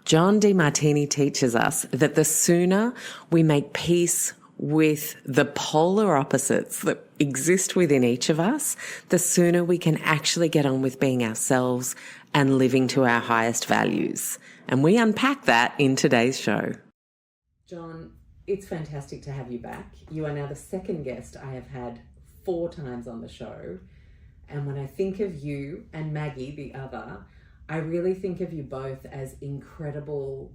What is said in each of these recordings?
John Demartini teaches us that the sooner we make peace with the polar opposites that exist within each of us, the sooner we can actually get on with being ourselves and living to our highest values. And we unpack that in today's show. John, it's fantastic to have you back. You are now the second guest I have had 4 times on the show. And when I think of you and Maggie, the other, I really think of you both as incredible,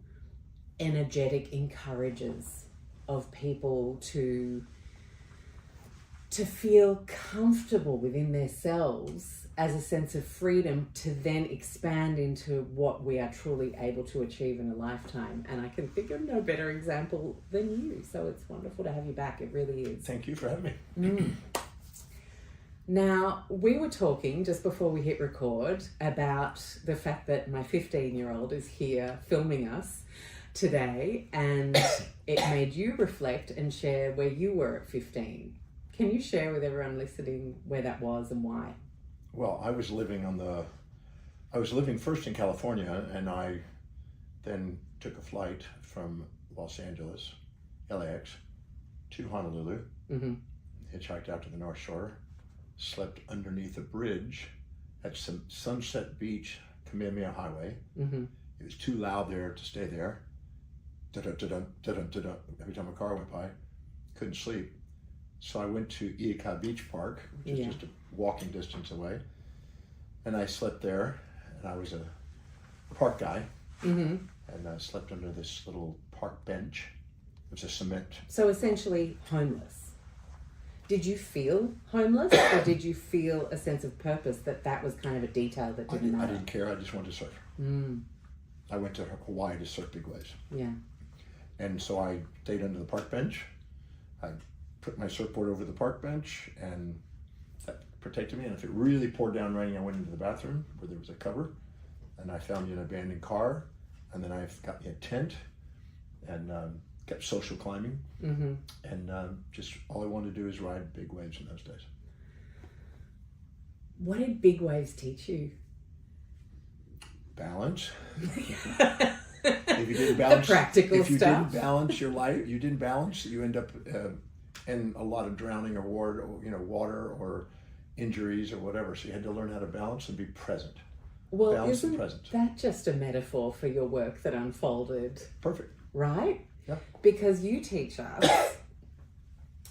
energetic encouragers of people to feel comfortable within themselves as a sense of freedom to then expand into what we are truly able to achieve in a lifetime. And I can think of no better example than you. So it's wonderful to have you back. It really is. Thank you for having me. Now, we were talking just before we hit record about the fact that my 15-year-old is here filming us today, and it made you reflect and share where you were at 15. Can you share with everyone listening where that was and why? Well, I was living first in California, and I then took a flight from Los Angeles, LAX, to Honolulu, hitchhiked out to the North Shore, slept underneath a bridge at some Sunset Beach, Kamehameha Highway. It was too loud there to stay there. Dun-dun, dun-dun, dun-dun. Every time a car went by, couldn't sleep. So I went to Iaka Beach Park, which is just a walking distance away. And I slept there, and I was a park guy. And I slept under this little park bench. It was a cement. So essentially homeless. Did you feel homeless, or did you feel a sense of purpose that was kind of a detail that didn't matter? I didn't care. I just wanted to surf. I went to Hawaii to surf big waves. Yeah. And so I stayed under the park bench. I put my surfboard over the park bench, and that protected me. And if it really poured down raining, I went into the bathroom where there was a cover, and I found an abandoned car, and then I got me a tent, and kept social climbing, and just all I wanted to do is ride big waves in those days. What did big waves teach you? Balance. If you didn't balance, the practical if you stuff. didn't balance your life, you end up in a lot of drowning or water or injuries or whatever. So you had to learn how to balance and be present. Well, balance isn't that just a metaphor for your work that unfolded? Perfect. Right? Yeah. Because you teach us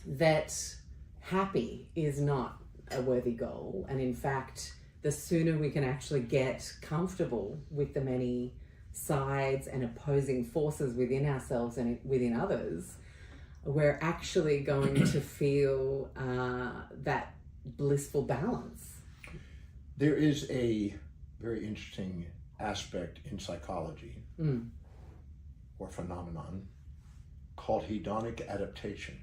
that happy is not a worthy goal. And in fact, the sooner we can actually get comfortable with the many sides and opposing forces within ourselves and within others, we're actually going to feel that blissful balance. There is a very interesting aspect in psychology or phenomenon called hedonic adaptation.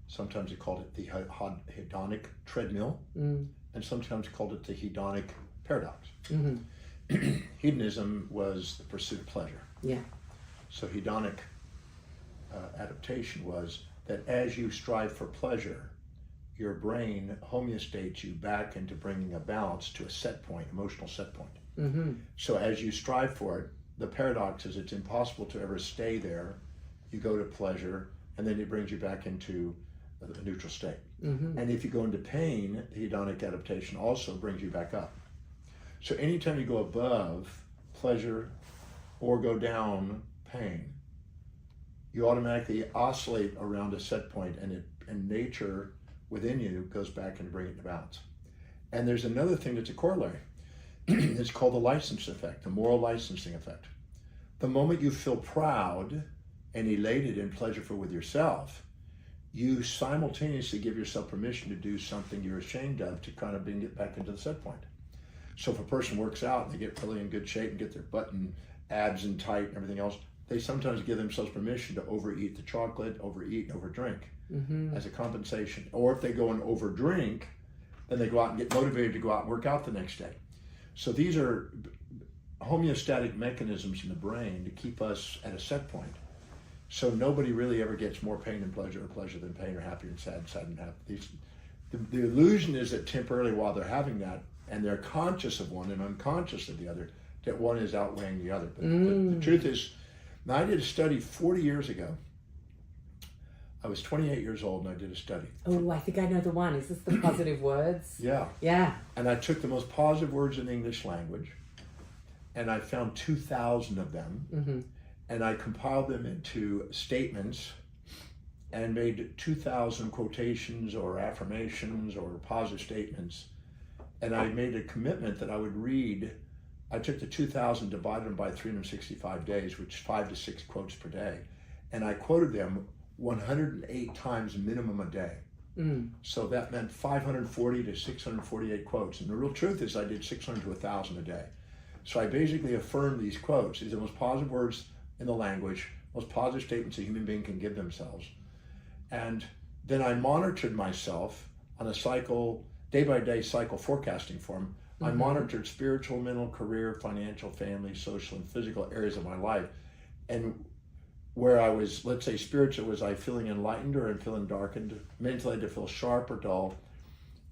Sometimes they called it the hedonic treadmill, and sometimes called it the hedonic paradox. Hedonism was the pursuit of pleasure. Yeah. So hedonic adaptation was that as you strive for pleasure, your brain homeostates you back into bringing a balance to a set point, emotional set point. So as you strive for it, the paradox is it's impossible to ever stay there. You go to pleasure, and then it brings you back into a neutral state. And if you go into pain, the hedonic adaptation also brings you back up. So anytime you go above pleasure or go down pain, you automatically oscillate around a set point, and nature within you goes back and bring it to balance. And there's another thing that's a corollary. It's called the license effect, the moral licensing effect. The moment you feel proud and elated and pleasureful with yourself, you simultaneously give yourself permission to do something you're ashamed of to kind of bring it back into the set point. So if a person works out and they get really in good shape and get their butt and abs and tight and everything else, they sometimes give themselves permission to overeat the chocolate, overeat and overdrink as a compensation. Or if they go and overdrink, then they go out and get motivated to go out and work out the next day. So these are homeostatic mechanisms in the brain to keep us at a set point. So nobody really ever gets more pain than pleasure, or pleasure than pain, or happy and sad and happy. The illusion is that temporarily while they're having that, and they're conscious of one and unconscious of the other, that one is outweighing the other. But the truth is, now I did a study 40 years ago. I was 28 years old and I did a study. Oh, I think I know the one. Is this the positive words? Yeah. Yeah. And I took the most positive words in the English language and I found 2,000 of them and I compiled them into statements and made 2,000 quotations or affirmations or positive statements. And I made a commitment that I would read. I took the 2,000, divided them by 365 days, which is 5 to 6 quotes per day. And I quoted them 108 times minimum a day. So that meant 540 to 648 quotes. And the real truth is I did 600 to 1,000 a day. So I basically affirmed these quotes. These are the most positive words in the language, most positive statements a human being can give themselves. And then I monitored myself on a cycle, day-by-day cycle forecasting form. I monitored spiritual, mental, career, financial, family, social, and physical areas of my life. And where I was, let's say spiritual, was I feeling enlightened or I'm feeling darkened? Mentally, I did feel sharp or dull.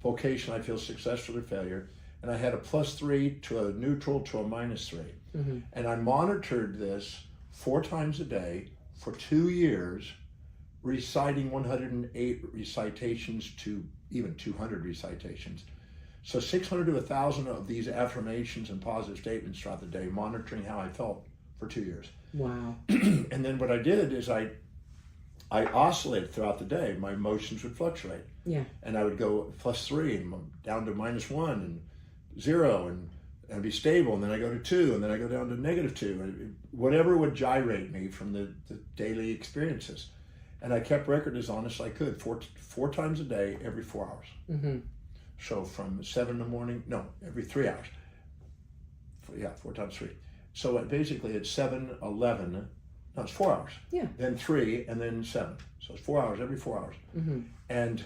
Vocation, I feel successful or failure. And I had a +3 to a neutral to a -3. And I monitored this 4 times a day for 2 years, reciting 108 recitations to even 200 recitations. So 600 to 1,000 of these affirmations and positive statements throughout the day, monitoring how I felt for 2 years. Wow. And then what I did is I oscillated throughout the day. My emotions would fluctuate. Yeah. And I would go +3 and down to -1 and 0 and I'd be stable. And then I go to 2 and then I go down to -2. And whatever would gyrate me from the daily experiences. And I kept record as honest as I could, four times a day, every 4 hours. So from 7 in the morning, no, every 3 hours. 4 times 3. So basically it's 7, 11, no, it's 4 hours. Yeah. Then 3, and then 7. So it's 4 hours, every 4 hours. And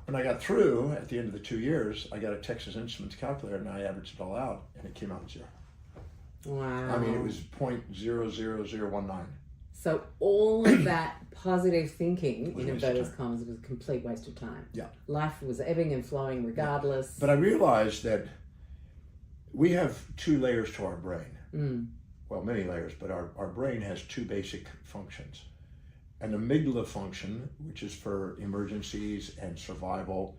when I got through, at the end of the 2 years, I got a Texas Instruments calculator and I averaged it all out and it came out 0. Wow. I mean, it was 0.00019. So all of that positive thinking, in Waste of inverted time. commas, was a complete waste of time. Yeah. Life was ebbing and flowing regardless. But I realized that we have 2 layers to our brain. Well, many layers, but our brain has 2 basic functions. An amygdala function, which is for emergencies and survival,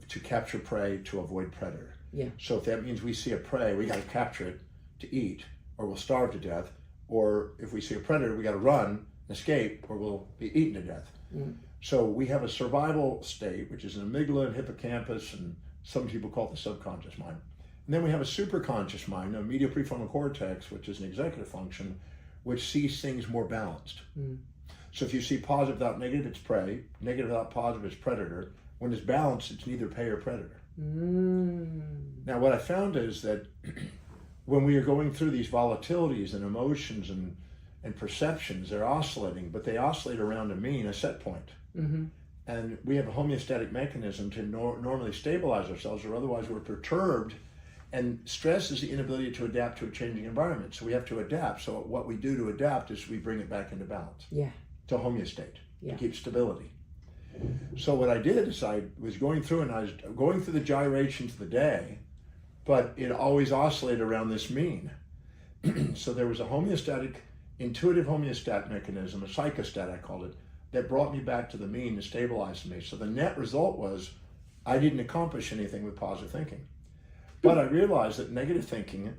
to capture prey, to avoid predator. Yeah. So if that means we see a prey, we got to capture it to eat, or we'll starve to death. Or if we see a predator, we got to run, escape, or we'll be eaten to death. So we have a survival state, which is an amygdala and hippocampus, and some people call it the subconscious mind. And then we have a superconscious mind, a medial prefrontal cortex, which is an executive function, which sees things more balanced. So if you see positive without negative, it's prey. Negative without positive, it's predator. When it's balanced, it's neither prey or predator. Now, what I found is that when we are going through these volatilities and emotions and perceptions, they're oscillating, but they oscillate around a mean, a set point. And we have a homeostatic mechanism to normally stabilize ourselves, or otherwise we're perturbed. And stress is the inability to adapt to a changing environment. So we have to adapt. So what we do to adapt is we bring it back into balance. Yeah. To homeostate. Yeah. To keep stability. So what I did is I was going through and I was going through the gyrations of the day, but it always oscillated around this mean. So there was a homeostatic, intuitive homeostat mechanism, a psychostat I called it, that brought me back to the mean and stabilized me. So the net result was I didn't accomplish anything with positive thinking. But I realized that negative thinking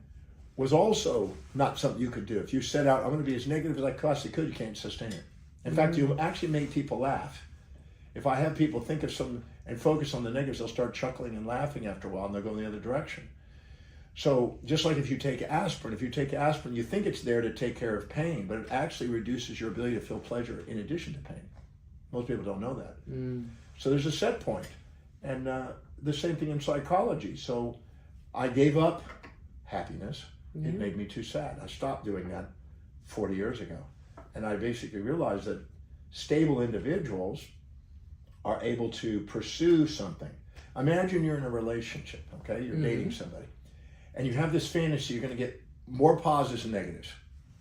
was also not something you could do. If you set out, I'm going to be as negative as I possibly could, you can't sustain it. In fact, you actually make people laugh. If I have people think of some and focus on the negatives, they'll start chuckling and laughing after a while, and they'll go in the other direction. So just like if you take aspirin, you think it's there to take care of pain, but it actually reduces your ability to feel pleasure in addition to pain. Most people don't know that. So there's a set point. And the same thing in psychology. So I gave up happiness. It made me too sad. I stopped doing that 40 years ago. And I basically realized that stable individuals are able to pursue something. Imagine you're in a relationship, okay? You're dating somebody. And you have this fantasy you're going to get more positives and negatives,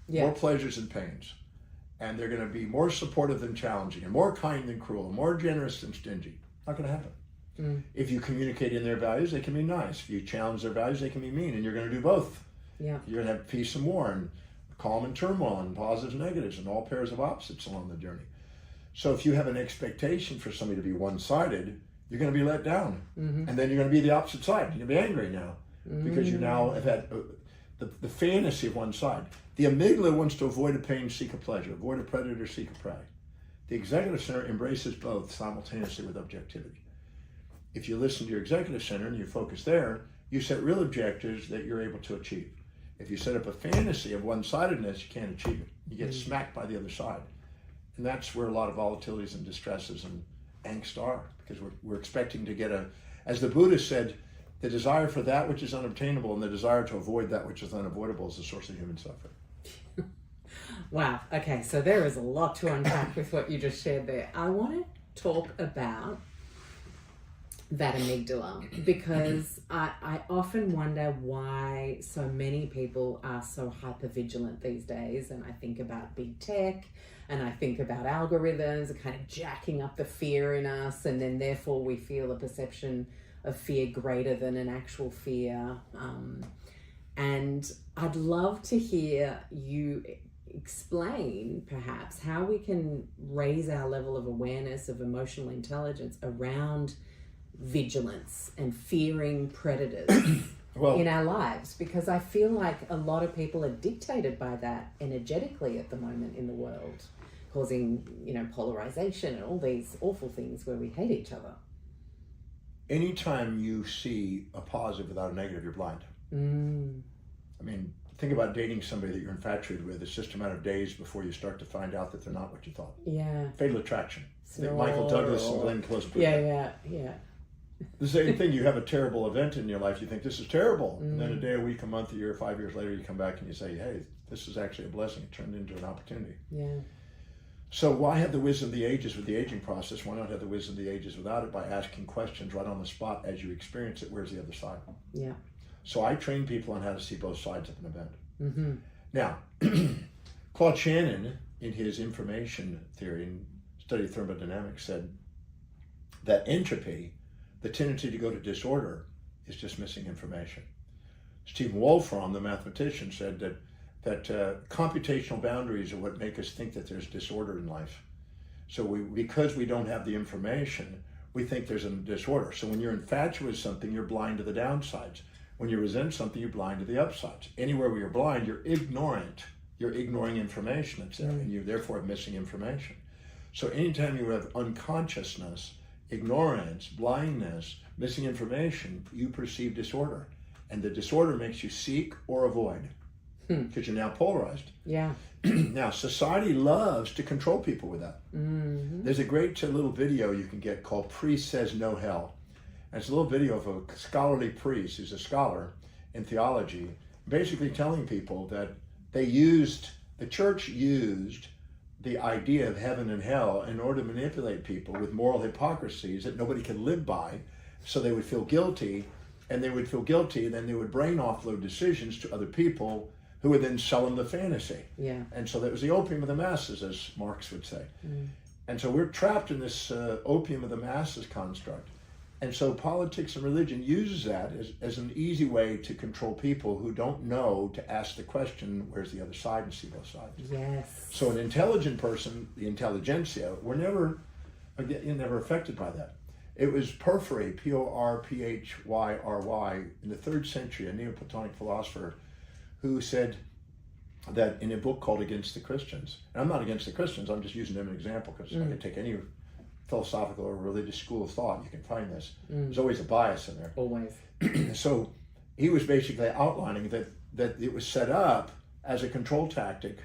more pleasures and pains. And they're going to be more supportive than challenging, and more kind than cruel, and more generous than stingy. Not going to happen. If you communicate in their values, they can be nice. If you challenge their values, they can be mean, and you're going to do both. Yeah. You're going to have peace and war, and calm and turmoil, and positives and negatives, and all pairs of opposites along the journey. So if you have an expectation for somebody to be one-sided, you're going to be let down. And then you're going to be the opposite side. You're going to be angry now because you now have had the fantasy of one side. The amygdala wants to avoid a pain, seek a pleasure, avoid a predator, seek a prey. The executive center embraces both simultaneously with objectivity. If you listen to your executive center and you focus there, you set real objectives that you're able to achieve. If you set up a fantasy of one-sidedness, you can't achieve it. You get smacked by the other side. And that's where a lot of volatilities and distresses and angst are, because we're expecting to get as the Buddha said, the desire for that which is unobtainable and the desire to avoid that which is unavoidable is the source of human suffering. Wow. Okay, so there is a lot to unpack with what you just shared there. I want to talk about that amygdala, because I often wonder why so many people are so hypervigilant these days. And I think about big tech, and I think about algorithms kind of jacking up the fear in us, and then therefore we feel a perception of fear greater than an actual fear. And I'd love to hear you explain perhaps how we can raise our level of awareness of emotional intelligence around vigilance and fearing predators in our lives, because I feel like a lot of people are dictated by that energetically at the moment in the world, causing, polarization and all these awful things where we hate each other. Anytime you see a positive without a negative, you're blind. I mean, think about dating somebody that you're infatuated with. It's just a matter of days before you start to find out that they're not what you thought. Yeah. Fatal attraction. I think Michael Douglas and Glenn Close put that. Yeah. The same thing, you have a terrible event in your life, you think this is terrible. And then a day, a week, a month, a year, 5 years later, you come back and you say, hey, this is actually a blessing. It turned into an opportunity. Yeah. So why have the wisdom of the ages with the aging process? Why not have the wisdom of the ages without it by asking questions right on the spot as you experience it? Where's the other side? Yeah. So I train people on how to see both sides of an event. Now, Claude Shannon, in his information theory and study of thermodynamics, said that entropy, the tendency to go to disorder, is just missing information. Stephen Wolfram, the mathematician, said that computational boundaries are what make us think that there's disorder in life. So because we don't have the information, we think there's a disorder. So when you're infatuated with something, you're blind to the downsides. When you resent something, you're blind to the upsides. Anywhere where you're blind, you're ignorant. You're ignoring information that's there, and you therefore have missing information. So anytime you have unconsciousness, ignorance, blindness, missing information, you perceive disorder. And the disorder makes you seek or avoid, because you're now polarized. Yeah. Now, society loves to control people with that. There's a great little video you can get called Priest Says No Hell. And it's a little video of a scholarly priest who's a scholar in theology, basically telling people that the church used the idea of heaven and hell in order to manipulate people with moral hypocrisies that nobody could live by, so they would feel guilty, and then they would brain offload decisions to other people who would then sell them the fantasy. Yeah. And so that was the opium of the masses, as Marx would say. And so we're trapped in this opium of the masses construct. And so politics and religion uses that as an easy way to control people who don't know to ask the question, where's the other side, and see both sides. Yes. So an intelligent person, the intelligentsia, you're never affected by that. It was Porphyry, Porphyry, in the 3rd century, a Neoplatonic philosopher, who said that in a book called Against the Christians, and I'm not against the Christians, I'm just using them as an example, because I can take any philosophical or religious school of thought, you can find this. There's always a bias in there. Always. So he was basically outlining that it was set up as a control tactic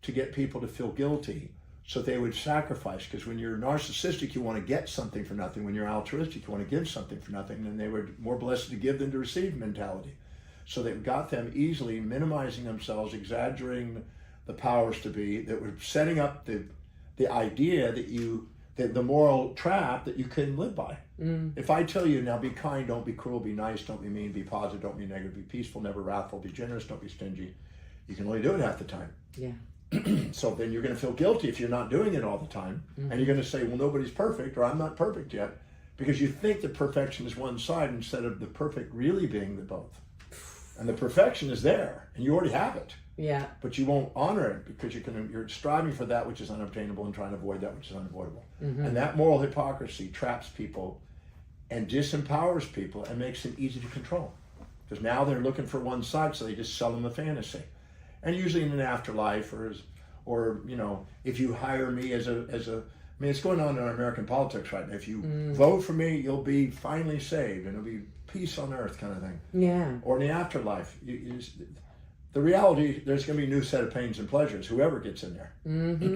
to get people to feel guilty, so they would sacrifice. Because when you're narcissistic, you want to get something for nothing. When you're altruistic, you want to give something for nothing. And they were more blessed to give than to receive mentality. So they got them easily minimizing themselves, exaggerating the powers to be, that were setting up the idea that the moral trap that you couldn't live by. If I tell you now, be kind, don't be cruel, be nice, don't be mean, be positive, don't be negative, be peaceful, never wrathful, be generous, don't be stingy, you can only do it half the time. Yeah. So then you're going to feel guilty if you're not doing it all the time. And you're going to say, well, nobody's perfect, or I'm not perfect yet, because you think that perfection is one side instead of the perfect really being the both. And the perfection is there, and you already have it. Yeah. But you won't honor it because you're striving for that which is unobtainable and trying to avoid that which is unavoidable. And that moral hypocrisy traps people and disempowers people and makes them easy to control. Because now they're looking for one side, so they just sell them a fantasy. And usually in an afterlife, or you know, if you hire me as a, I mean, it's going on in our American politics right now. If you vote for me, you'll be finally saved, and it'll be peace on earth kind of thing. Yeah. Or in the afterlife, the reality, there's going to be a new set of pains and pleasures, whoever gets in there.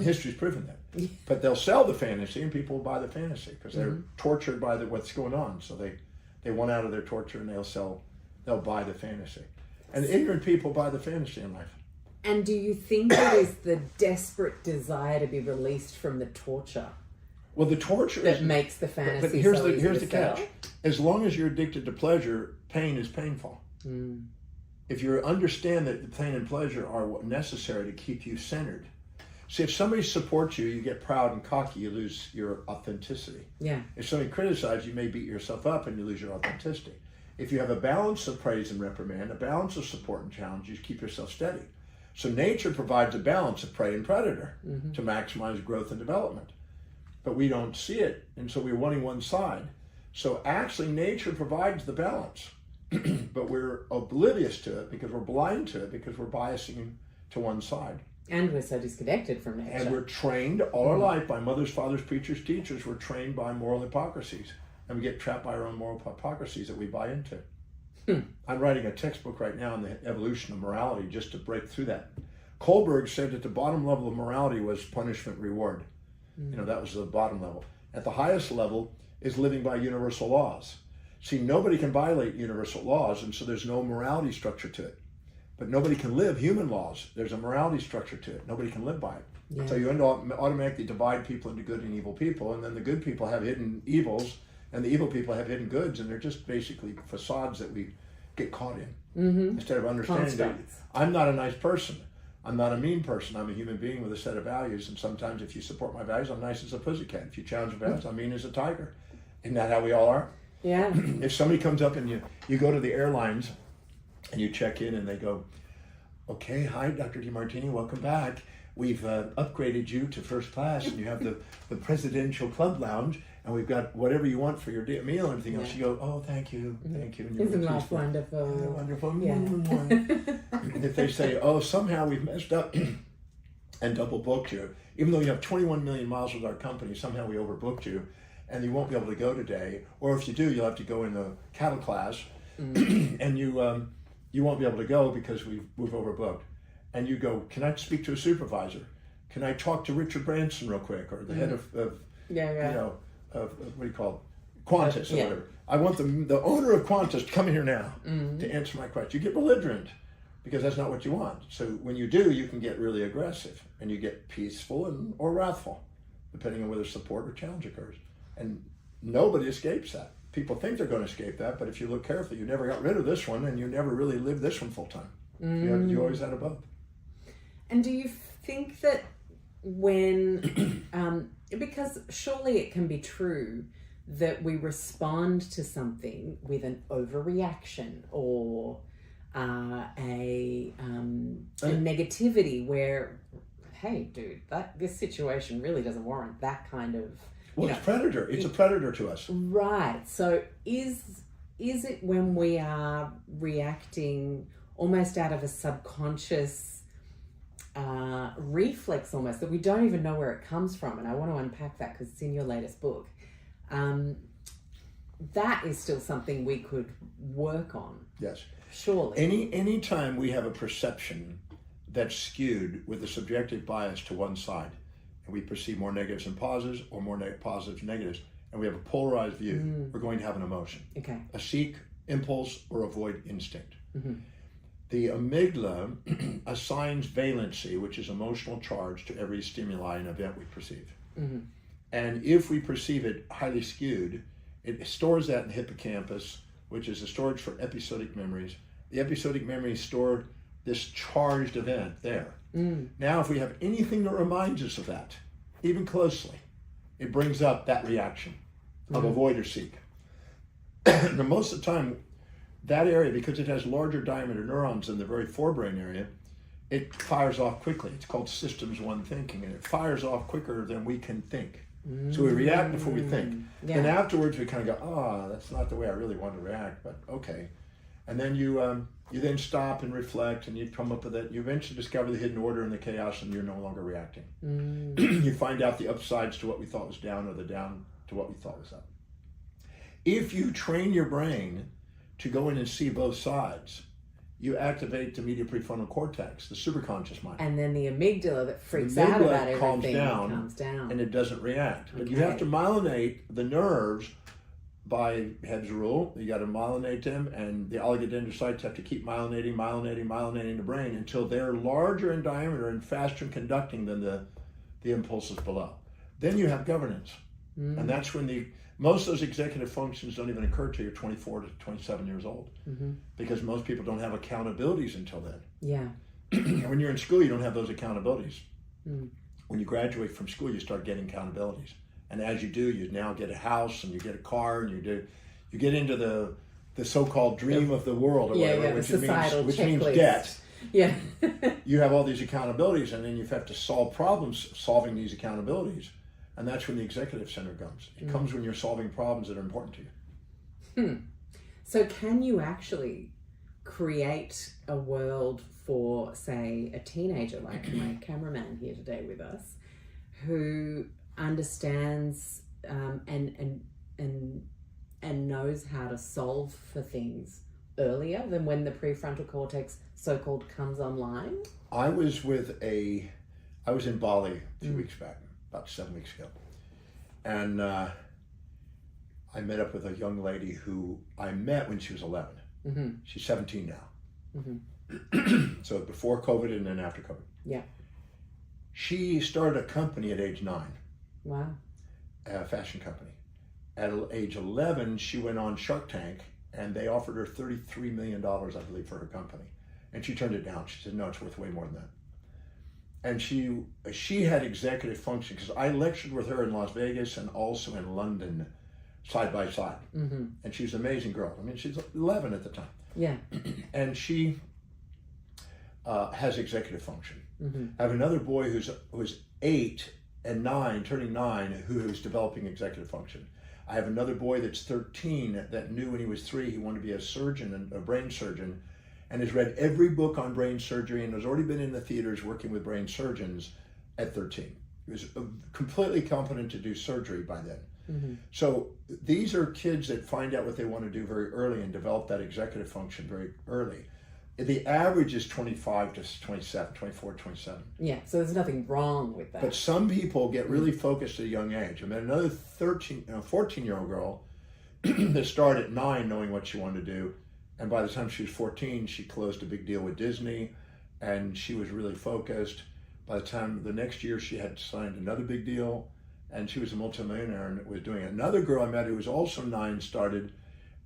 History's proven that. But they'll sell the fantasy, and people will buy the fantasy because they're tortured by what's going on. So they want out of their torture, and they'll buy the fantasy. And ignorant people buy the fantasy in life. And do you think it is the desperate desire to be released from the torture? Well, the torture that makes the fantasy. But here's the catch. As long as you're addicted to pleasure, pain is painful. If you understand that the pain and pleasure are necessary to keep you centered. See, if somebody supports you, you get proud and cocky, you lose your authenticity. Yeah. If somebody criticizes, you may beat yourself up and you lose your authenticity. If you have a balance of praise and reprimand, a balance of support and challenge, you keep yourself steady. So nature provides a balance of prey and predator to maximize growth and development. But we don't see it, and so we're wanting one side. So actually nature provides the balance, but we're oblivious to it because we're blind to it because we're biasing to one side. And we're so disconnected from nature. And we're trained all our life by mothers, fathers, preachers, teachers. We're trained by moral hypocrisies. And we get trapped by our own moral hypocrisies that we buy into. I'm writing a textbook right now on the evolution of morality just to break through that. Kohlberg said that the bottom level of morality was punishment reward. You know, that was the bottom level. At the highest level is living by universal laws. See, nobody can violate universal laws, and so there's no morality structure to it. But nobody can live human laws. There's a morality structure to it. Nobody can live by it. Yeah. So you end up automatically divide people into good and evil people, and then the good people have hidden evils, and the evil people have hidden goods, and they're just basically facades that we get caught in. Instead of understanding that I'm not a nice person. I'm not a mean person. I'm a human being with a set of values, and sometimes if you support my values, I'm nice as a pussycat. If you challenge my values, I'm mean as a tiger. Isn't that how we all are? Yeah. If somebody comes up and you go to the airlines and you check in and they go, okay, hi, Dr. Demartini, welcome back. We've upgraded you to first class, and you have the presidential club lounge, and we've got whatever you want for your meal and everything else. You go, oh, thank you, thank you. And isn't life wonderful? Wonderful. Yeah. If they say, oh, somehow we've messed up and double booked you, even though you have 21 million miles with our company, somehow we overbooked you, and you won't be able to go today. Or if you do, you'll have to go in the cattle class, and you won't be able to go because we've overbooked. And you go, can I speak to a supervisor? Can I talk to Richard Branson real quick, or the head of you know, of what do you call it? Qantas or whatever. I want the owner of Qantas to come in here now to answer my question. You get belligerent because that's not what you want. So when you do, you can get really aggressive, and you get peaceful or wrathful, depending on whether support or challenge occurs. And nobody escapes that. People think they're going to escape that, but if you look carefully, you never got rid of this one, and you never really lived this one full time. You always had a both. And do you think that when, because surely it can be true that we respond to something with an overreaction or a negativity where, hey, dude, this situation really doesn't warrant that kind of. Well, it's predator. It's a predator to us. Right. So is it when we are reacting almost out of a subconscious reflex almost, that we don't even know where it comes from? And I want to unpack that because it's in your latest book. That is still something we could work on. Yes. Surely. Any time we have a perception that's skewed with a subjective bias to one side, and we perceive more negatives and positives, or more positives and negatives, and we have a polarized view, we're going to have an emotion. Okay. A seek, impulse, or avoid instinct. The amygdala assigns valency, which is emotional charge, to every stimuli and event we perceive. And if we perceive it highly skewed, it stores that in the hippocampus, which is a storage for episodic memories. The episodic memories store this charged event there. Now, if we have anything that reminds us of that, even closely, it brings up that reaction of avoid or seek. Now, most of the time, that area, because it has larger diameter neurons than the very forebrain area, it fires off quickly. It's called systems one thinking, and it fires off quicker than we can think. So we react before we think. Yeah. And afterwards we kind of go, oh, that's not the way I really want to react, but okay. And then you then stop and reflect, and you come up with it. You eventually discover the hidden order in the chaos, and you're no longer reacting. You find out the upsides to what we thought was down, or the down to what we thought was up. If you train your brain to go in and see both sides, you activate the medial prefrontal cortex, the superconscious mind. And then the amygdala that freaks out about everything calms down. And it doesn't react. But Okay. you have to myelinate the nerves by Hebb's rule. You got to myelinate them, and the oligodendrocytes have to keep myelinating the brain until they're larger in diameter and faster in conducting than the impulses below. Then you have governance. And that's when most of those executive functions don't even occur till you're 24 to 27 years old, because most people don't have accountabilities until then. Yeah. When you're in school, you don't have those accountabilities. When you graduate from school, you start getting accountabilities. And as you do, you now get a house, and you get a car, and you get into the so-called dream of the world, or whatever, which means debt. Yeah. You have all these accountabilities, and then you have to solve problems solving these accountabilities. And that's when the executive center comes. It comes when you're solving problems that are important to you. So can you actually create a world for, say, a teenager like my cameraman here today with us, who understands and knows how to solve for things earlier than when the prefrontal cortex so-called comes online? I was in Bali 2 weeks back, about 7 weeks ago. And I met up with a young lady who I met when she was 11. She's 17 now. So before COVID and then after COVID. Yeah. She started a company at age 9. Wow. A fashion company. At age 11, she went on Shark Tank, and they offered her $33 million, I believe, for her company. And she turned it down. She said, no, it's worth way more than that. And she had executive function, because I lectured with her in Las Vegas and also in London, side by side. And she's an amazing girl. I mean, she's 11 at the time. Yeah. And she has executive function. I have another boy who's 8 and 9, turning 9, who's developing executive function. I have another boy that's 13 that knew when he was 3 he wanted to be a surgeon, and a brain surgeon, and has read every book on brain surgery, and has already been in the theaters working with brain surgeons at 13. He was completely competent to do surgery by then. So these are kids that find out what they want to do very early and develop that executive function very early. The average is 25 to 27, 24 to 27. Yeah, so there's nothing wrong with that. But some people get really focused at a young age. I met another 14-year-old girl that started at 9 knowing what she wanted to do. And by the time she was 14, she closed a big deal with Disney, and she was really focused. By the time the next year, she had signed another big deal, and she was a multimillionaire and was doing it. Another girl I met who was also 9 started.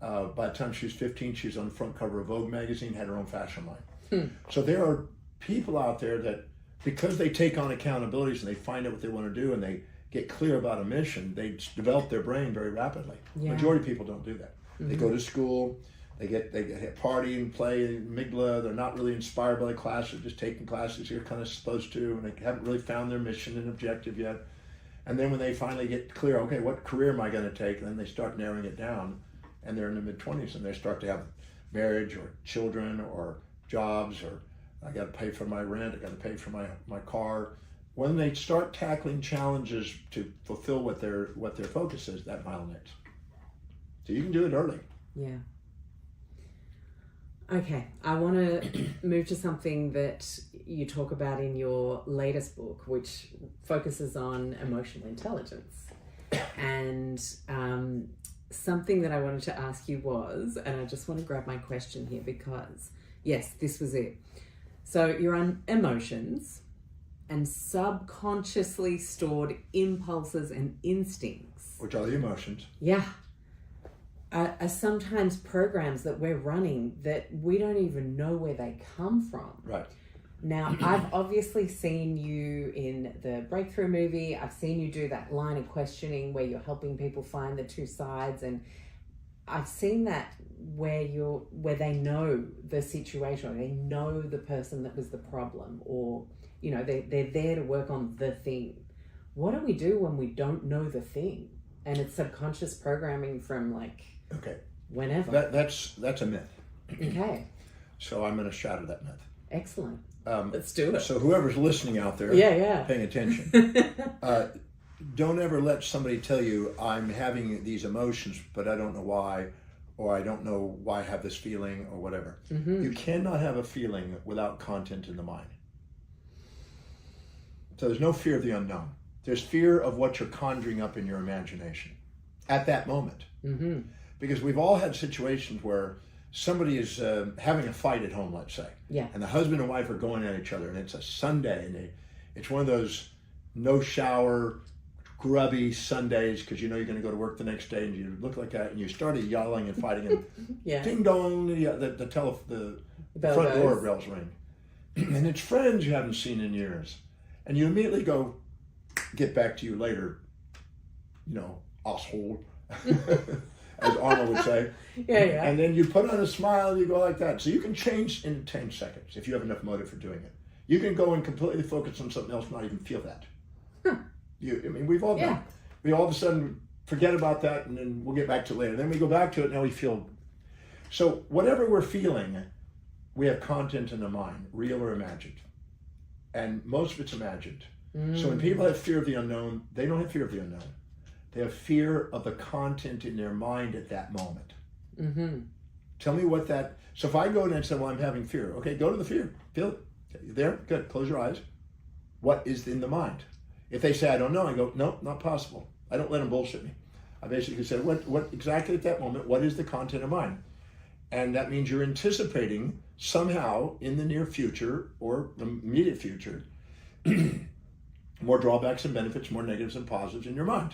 By the time she was 15, she was on the front cover of Vogue magazine, had her own fashion line. So there are people out there that, because they take on accountabilities and they find out what they want to do and they get clear about a mission, they develop their brain very rapidly. Yeah. Majority of people don't do that. They go to school, they get party and play amygdala. They're not really inspired by the class. They're just taking classes they're kind of supposed to, and they haven't really found their mission and objective yet. And then when they finally get clear, okay, what career am I going to take? And then they start narrowing it down, and they're in the mid-20s, and they start to have marriage or children or jobs, or I got to pay for my rent, I got to pay for my car. When they start tackling challenges to fulfill what their focus is, that myelinates. So you can do it early. Yeah. Okay, I want to move to something that you talk about in your latest book, which focuses on emotional intelligence. And something that I wanted to ask you was, and I just want to grab my question here because, yes, this was it. So you're on emotions and subconsciously stored impulses and instincts. Which are the emotions. Yeah. Are sometimes programs that we're running that we don't even know where they come from. Right. Now, I've obviously seen you in the Breakthrough movie. I've seen you do that line of questioning where you're helping people find the two sides. And I've seen that where they know the situation, or they know the person that was the problem, or, you know, they're there to work on the thing. What do we do when we don't know the thing? And it's subconscious programming from like whenever. That's a myth. Okay. So I'm going to shatter that myth. Excellent. Let's do it. So whoever's listening out there, paying attention, don't ever let somebody tell you, I'm having these emotions, but I don't know why, or I don't know why I have this feeling, or whatever. Mm-hmm. You cannot have a feeling without content in the mind. So there's no fear of the unknown. There's fear of what you're conjuring up in your imagination at that moment. Mm-hmm. Because we've all had situations where somebody is having a fight at home, let's say. Yeah. And the husband and wife are going at each other, and it's a Sunday, and it's one of those no shower, grubby Sundays, because you know you're going to go to work the next day, and you look like that, and you started yelling and fighting, and ding dong, the front door bells ring. And it's friends you haven't seen in years. And you immediately go, get back to you later, you know, asshole, as Arnold would say. Yeah. And then you put on a smile and you go like that. So you can change in 10 seconds if you have enough motive for doing it. You can go and completely focus on something else and not even feel that. Huh. We've all done. We all of a sudden forget about that, and then we'll get back to it later. Then we go back to it, now we feel. So whatever we're feeling, we have content in the mind, real or imagined. And most of it's imagined. So when people have fear of the unknown, they don't have fear of the unknown. They have fear of the content in their mind at that moment. Mm-hmm. Tell me what that... So if I go in and say, well, I'm having fear. Okay, go to the fear. Feel it. You there? Good. Close your eyes. What is in the mind? If they say, I don't know, I go, no, not possible. I don't let them bullshit me. I basically say, what exactly at that moment, what is the content of mind? And that means you're anticipating somehow in the near future or the immediate future more drawbacks and benefits, more negatives and positives in your mind.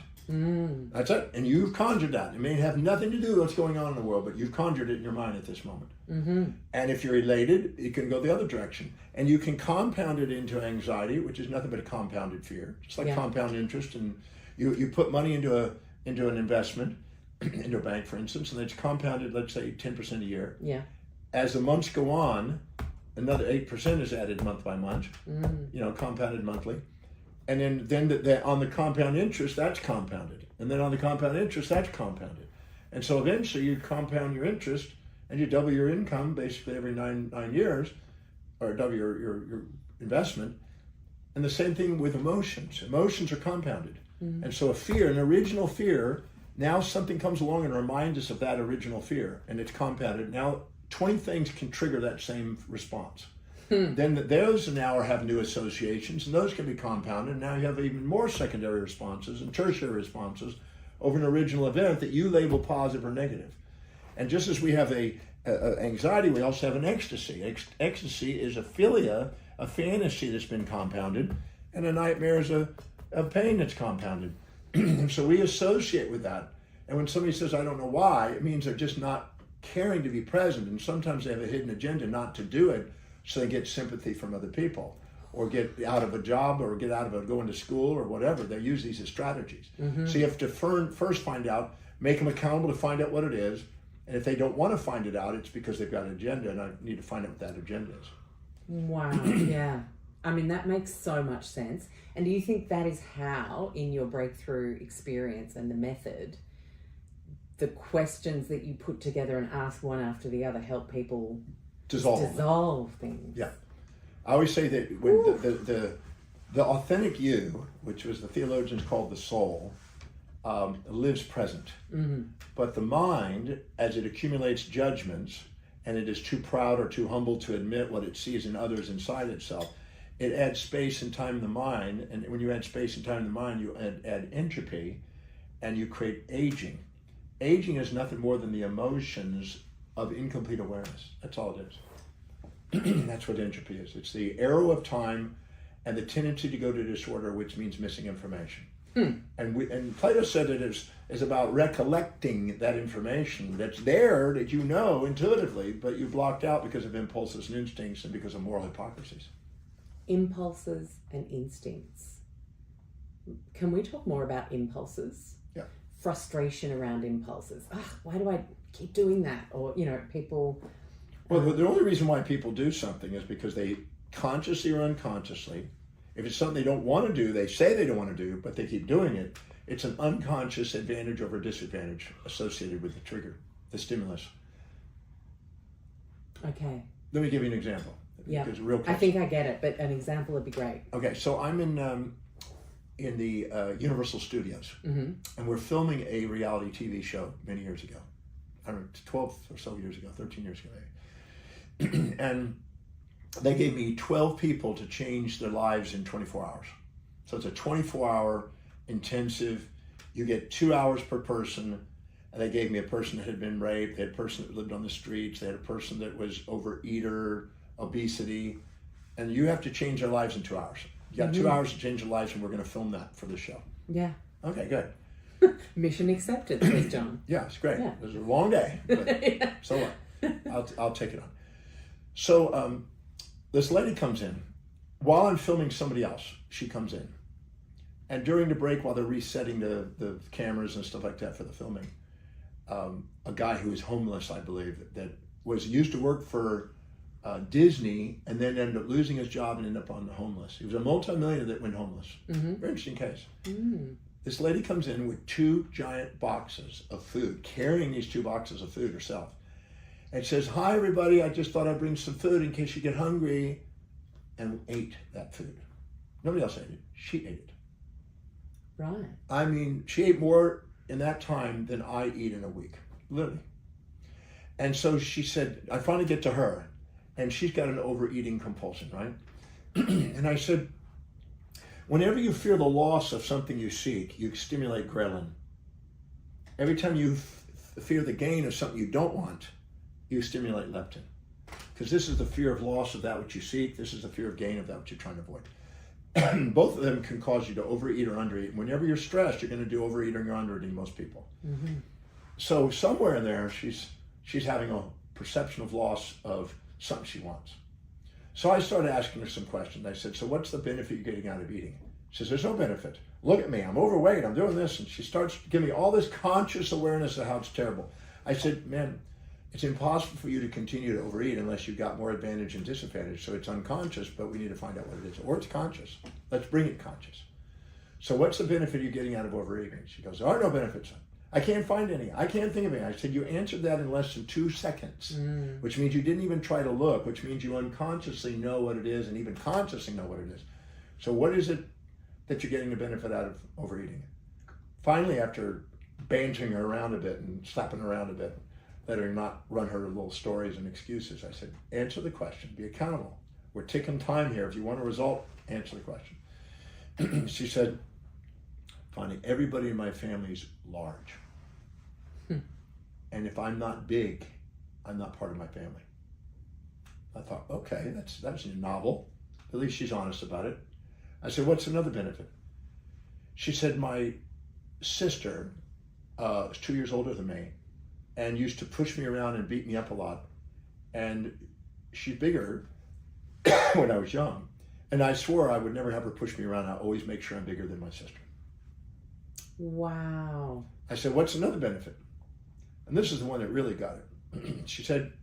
That's it. And you've conjured that. It may have nothing to do with what's going on in the world, but you've conjured it in your mind at this moment. Mm-hmm. And if you're elated, it can go the other direction. And you can compound it into anxiety, which is nothing but a compounded fear. It's like compound interest. And you put money into an investment, into a bank, for instance, and it's compounded, let's say, 10% a year. Yeah. As the months go on, another 8% is added month by month, compounded monthly. And then on the compound interest, that's compounded. And then on the compound interest, that's compounded. And so eventually you compound your interest and you double your income basically every nine years, or double your investment. And the same thing with emotions. Emotions are compounded. Mm-hmm. And so a fear, an original fear, now something comes along and reminds us of that original fear, and it's compounded. Now 20 things can trigger that same response. Then those now have new associations, and those can be compounded. Now you have even more secondary responses and tertiary responses over an original event that you label positive or negative. And just as we have a anxiety, we also have an ecstasy. Ecstasy is a philia, a fantasy that's been compounded, and a nightmare is a pain that's compounded. And so we associate with that. And when somebody says, I don't know why, it means they're just not caring to be present. And sometimes they have a hidden agenda not to do it, so they get sympathy from other people, or get out of a job, or get out of going to school, or whatever. They use these as strategies. Mm-hmm. So you have to first find out, make them accountable to find out what it is. And if they don't want to find it out, it's because they've got an agenda, and I need to find out what that agenda is. Wow, yeah. I mean, that makes so much sense. And do you think that is how, in your breakthrough experience and the method, the questions that you put together and ask one after the other help people dissolve things? Yeah. I always say that when the authentic you, which was the theologians called the soul, lives present. Mm-hmm. But the mind, as it accumulates judgments, and it is too proud or too humble to admit what it sees in others inside itself, it adds space and time in the mind. And when you add space and time in the mind, you add entropy, and you create aging. Aging is nothing more than the emotions of incomplete awareness. That's all it is. That's what entropy is. It's the arrow of time and the tendency to go to disorder, which means missing information. And Plato said it is about recollecting that information that's there, that you know intuitively, but you blocked out because of impulses and instincts and because of moral hypocrisies. Impulses and instincts. Can we talk more about impulses? Yeah. Frustration around impulses. Why do keep doing that, or people. Well, the only reason why people do something is because they consciously or unconsciously, if it's something they don't want to do, they say they don't want to do, but they keep doing it. It's an unconscious advantage over disadvantage associated with the trigger, the stimulus. Okay. Let me give you an example. Yeah. It's real close. I think I get it, but an example would be great. Okay, so I'm in the Universal Studios, and we're filming a reality TV show many years ago. I don't know, 12 or so years ago, 13 years ago maybe. And they gave me 12 people to change their lives in 24 hours. So it's a 24-hour intensive. You get 2 hours per person. And they gave me a person that had been raped. They had a person that lived on the streets. They had a person that was overeater, obesity. And you have to change their lives in 2 hours. You got 2 hours to change their lives, and we're going to film that for the show. Yeah. Okay, good. Mission accepted, says John. Yeah, it's great. Yeah. It was a long day, but so what? I'll take it on. So this lady comes in. While I'm filming somebody else, she comes in. And during the break, while they're resetting the cameras and stuff like that for the filming, a guy who was homeless, I believe, that was used to work for Disney and then ended up losing his job and ended up on the homeless. He was a multimillionaire that went homeless. Very interesting case. This lady comes in with 2 giant boxes of food, carrying these 2 boxes of food herself. And says, "Hi, everybody. I just thought I'd bring some food in case you get hungry," and ate that food. Nobody else ate it. She ate it. Right. I mean, she ate more in that time than I eat in a week, literally. And so she said, I finally get to her, and she's got an overeating compulsion, right? And I said, whenever you fear the loss of something you seek, you stimulate ghrelin. Every time you fear the gain of something you don't want, you stimulate leptin. Because this is the fear of loss of that which you seek. This is the fear of gain of that which you're trying to avoid. Both of them can cause you to overeat or undereat. And whenever you're stressed, you're going to do overeating or undereating, most people. So somewhere in there, she's having a perception of loss of something she wants. So I started asking her some questions. I said, so what's the benefit you're getting out of eating? She says, there's no benefit. Look at me, I'm overweight, I'm doing this. And she starts giving me all this conscious awareness of how it's terrible. I said, man, it's impossible for you to continue to overeat unless you've got more advantage and disadvantage. So it's unconscious, but we need to find out what it is. Or it's conscious. Let's bring it conscious. So what's the benefit you're getting out of overeating? She goes, there are no benefits. I can't find any. I can't think of any. I said, you answered that in less than 2 seconds, which means you didn't even try to look, which means you unconsciously know what it is and even consciously know what it is. So what is it that you're getting the benefit out of overeating? Finally, after bantering her around a bit and slapping her around a bit, let her not run her little stories and excuses, I said, answer the question, be accountable. We're ticking time here. If you want a result, answer the question. She said, finally, everybody in my family's large. And if I'm not big, I'm not part of my family. I thought, okay, that's novel. At least she's honest about it. I said, what's another benefit? She said, my sister is 2 years older than me and used to push me around and beat me up a lot. And she's bigger when I was young. And I swore I would never have her push me around. I always make sure I'm bigger than my sister. Wow. I said, what's another benefit? And this is the one that really got it. She said,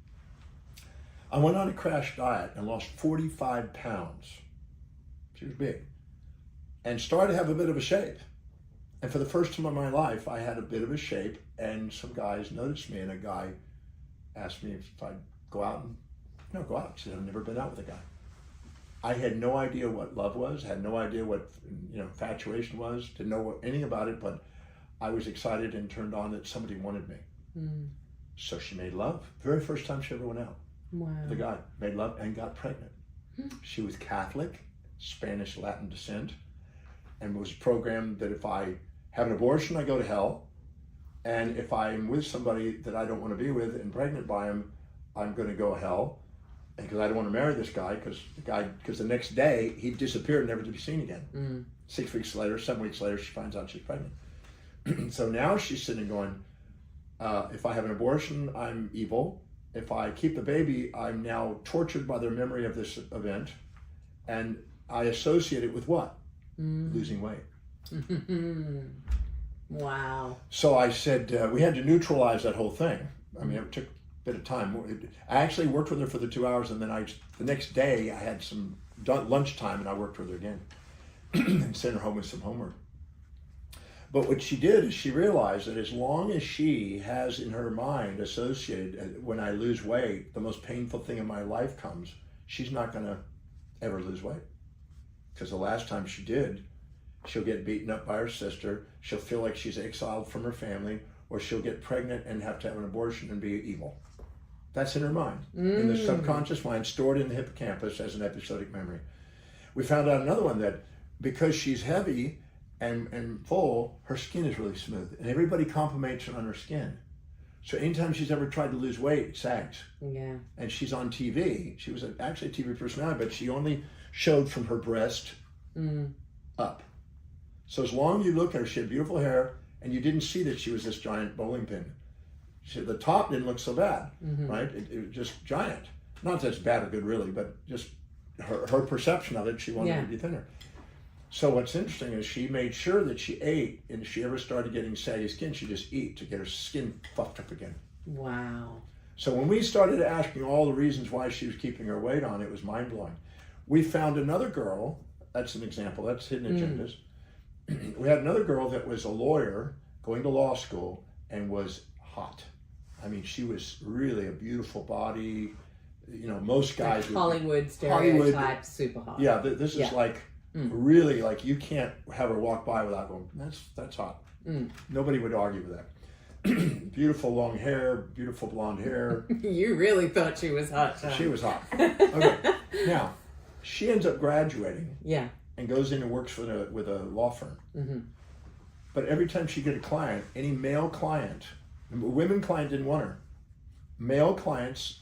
I went on a crash diet and lost 45 pounds. She was big. And started to have a bit of a shape. And for the first time in my life, I had a bit of a shape, and some guys noticed me, and a guy asked me if I'd go out. Go out. She said, I've never been out with a guy. I had no idea what love was, had no idea what infatuation was, didn't know anything about it, but I was excited and turned on that somebody wanted me. So she made love. Very first time she ever went out. Wow. The guy made love and got pregnant. She was Catholic, Spanish Latin descent, and was programmed that if I have an abortion, I go to hell. And if I'm with somebody that I don't want to be with and pregnant by him, I'm going to go to hell. Because I don't want to marry this guy, because the next day he disappeared, never to be seen again. 6 weeks later, 7 weeks later, she finds out she's pregnant. So now she's sitting going, if I have an abortion, I'm evil. If I keep the baby, I'm now tortured by their memory of this event. And I associate it with what? Losing weight. Wow. So I said, we had to neutralize that whole thing. I mean, it took a bit of time. I actually worked with her for the 2 hours, and then the next day I had some lunchtime, and I worked with her again and sent her home with some homework. But what she did is she realized that as long as she has in her mind associated, when I lose weight, the most painful thing in my life comes, she's not going to ever lose weight. Because the last time she did, she'll get beaten up by her sister, she'll feel like she's exiled from her family, or she'll get pregnant and have to have an abortion and be evil. That's in her mind, in the subconscious mind, stored in the hippocampus as an episodic memory. We found out another one, that because she's heavy and full, her skin is really smooth, and everybody compliments her on her skin. So anytime she's ever tried to lose weight, it sags. Yeah. And she's on TV. She was actually a TV personality, but she only showed from her breast up. So as long as you look at her, she had beautiful hair, and you didn't see that she was this giant bowling pin. The top didn't look so bad, right? It was just giant. Not that it's bad or good, really, but just her perception of it, she wanted to be thinner. So what's interesting is she made sure that she ate, and if she ever started getting saggy skin, she'd just eat to get her skin puffed up again. Wow. So when we started asking all the reasons why she was keeping her weight on, it was mind-blowing. We found another girl, that's an example, that's hidden agendas. We had another girl that was a lawyer going to law school and was hot. I mean, she was really a beautiful body. You know, most guys like Hollywood stereotype, super hot. Yeah, this is like really like you can't have her walk by without going, that's hot. Nobody would argue with that. Beautiful long hair, beautiful blonde hair. You really thought she was hot, John. She was hot. Okay, now she ends up graduating. Yeah. And goes in and works with a law firm. But every time she get a client, any male client, women client didn't want her. Male clients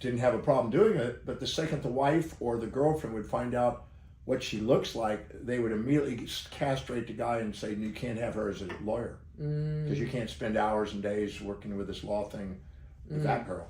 didn't have a problem doing it, but the second the wife or the girlfriend would find out what she looks like, they would immediately castrate the guy and say, you can't have her as a lawyer. Because you can't spend hours and days working with this law thing with that girl.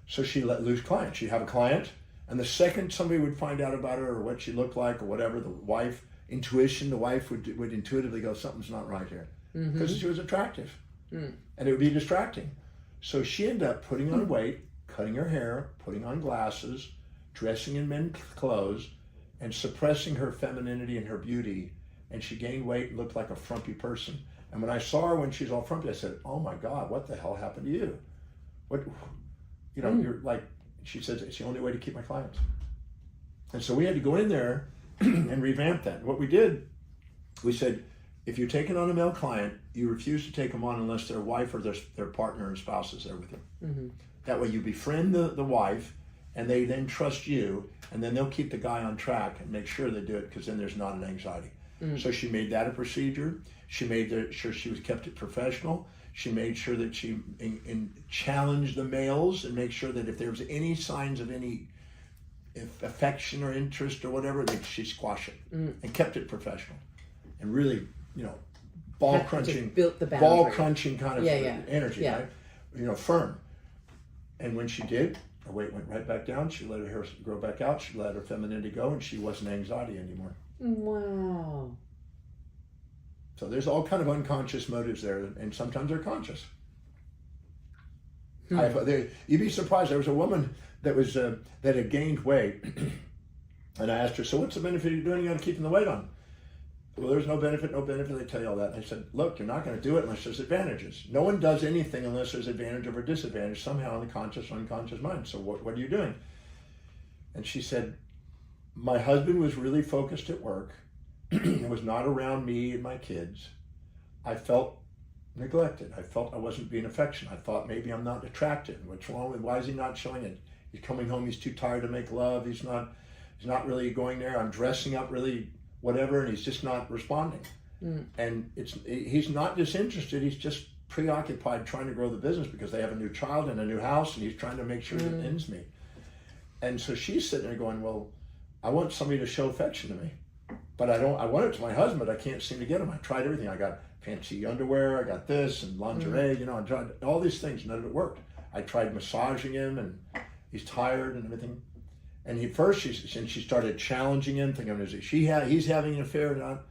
So she let loose clients. She'd have a client, and the second somebody would find out about her or what she looked like or whatever, the wife, the wife would intuitively go, something's not right here. Because she was attractive. And it would be distracting. So she ended up putting on weight, cutting her hair, putting on glasses, dressing in men's clothes, and suppressing her femininity and her beauty. And she gained weight and looked like a frumpy person. And when I saw her when she's all frumpy, I said, oh my God, what the hell happened to you? What, you know, you're like, she says, it's the only way to keep my clients. And so we had to go in there and revamp that. What we did, we said, if you're taking on a male client, you refuse to take them on unless their wife or their partner or spouse is there with you. That way you befriend the wife, and they then trust you, and then they'll keep the guy on track and make sure they do it, because then there's not an anxiety. So she made that a procedure. She made sure she was kept it professional. She made sure that she challenged the males and make sure that if there was any signs of any affection or interest or whatever, that she squashed it and kept it professional and really, you know, ball crunching kind of energy, right? You know, firm. And when she did, her weight went right back down. She let her hair grow back out. She let her femininity go, and she wasn't anxiety anymore. Wow. So there's all kind of unconscious motives there, and sometimes they're conscious. You'd be surprised. There was a woman that was that had gained weight, and I asked her, so what's the benefit of doing it on keeping the weight on? Well, there's no benefit. They tell you all that. And I said, look, you're not going to do it unless there's advantages. No one does anything unless there's advantage or disadvantage somehow in the conscious or unconscious mind. So what are you doing? And she said, my husband was really focused at work. It was not around me and my kids. I felt neglected. I felt I wasn't being affectionate. I thought maybe I'm not attractive. What's wrong with, why is he not showing it? He's coming home, he's too tired to make love. He's not really going there. I'm dressing up really whatever, and he's just not responding. And he's not disinterested, he's just preoccupied trying to grow the business because they have a new child and a new house, and he's trying to make sure it ends meet. And so she's sitting there going, well, I want somebody to show affection to me. But I want it to my husband, I can't seem to get him. I tried everything. I got fancy underwear, I got this, and lingerie, you know, I tried all these things, none of it worked. I tried massaging him, and he's tired and everything. And she started challenging him, thinking, he's having an affair or not?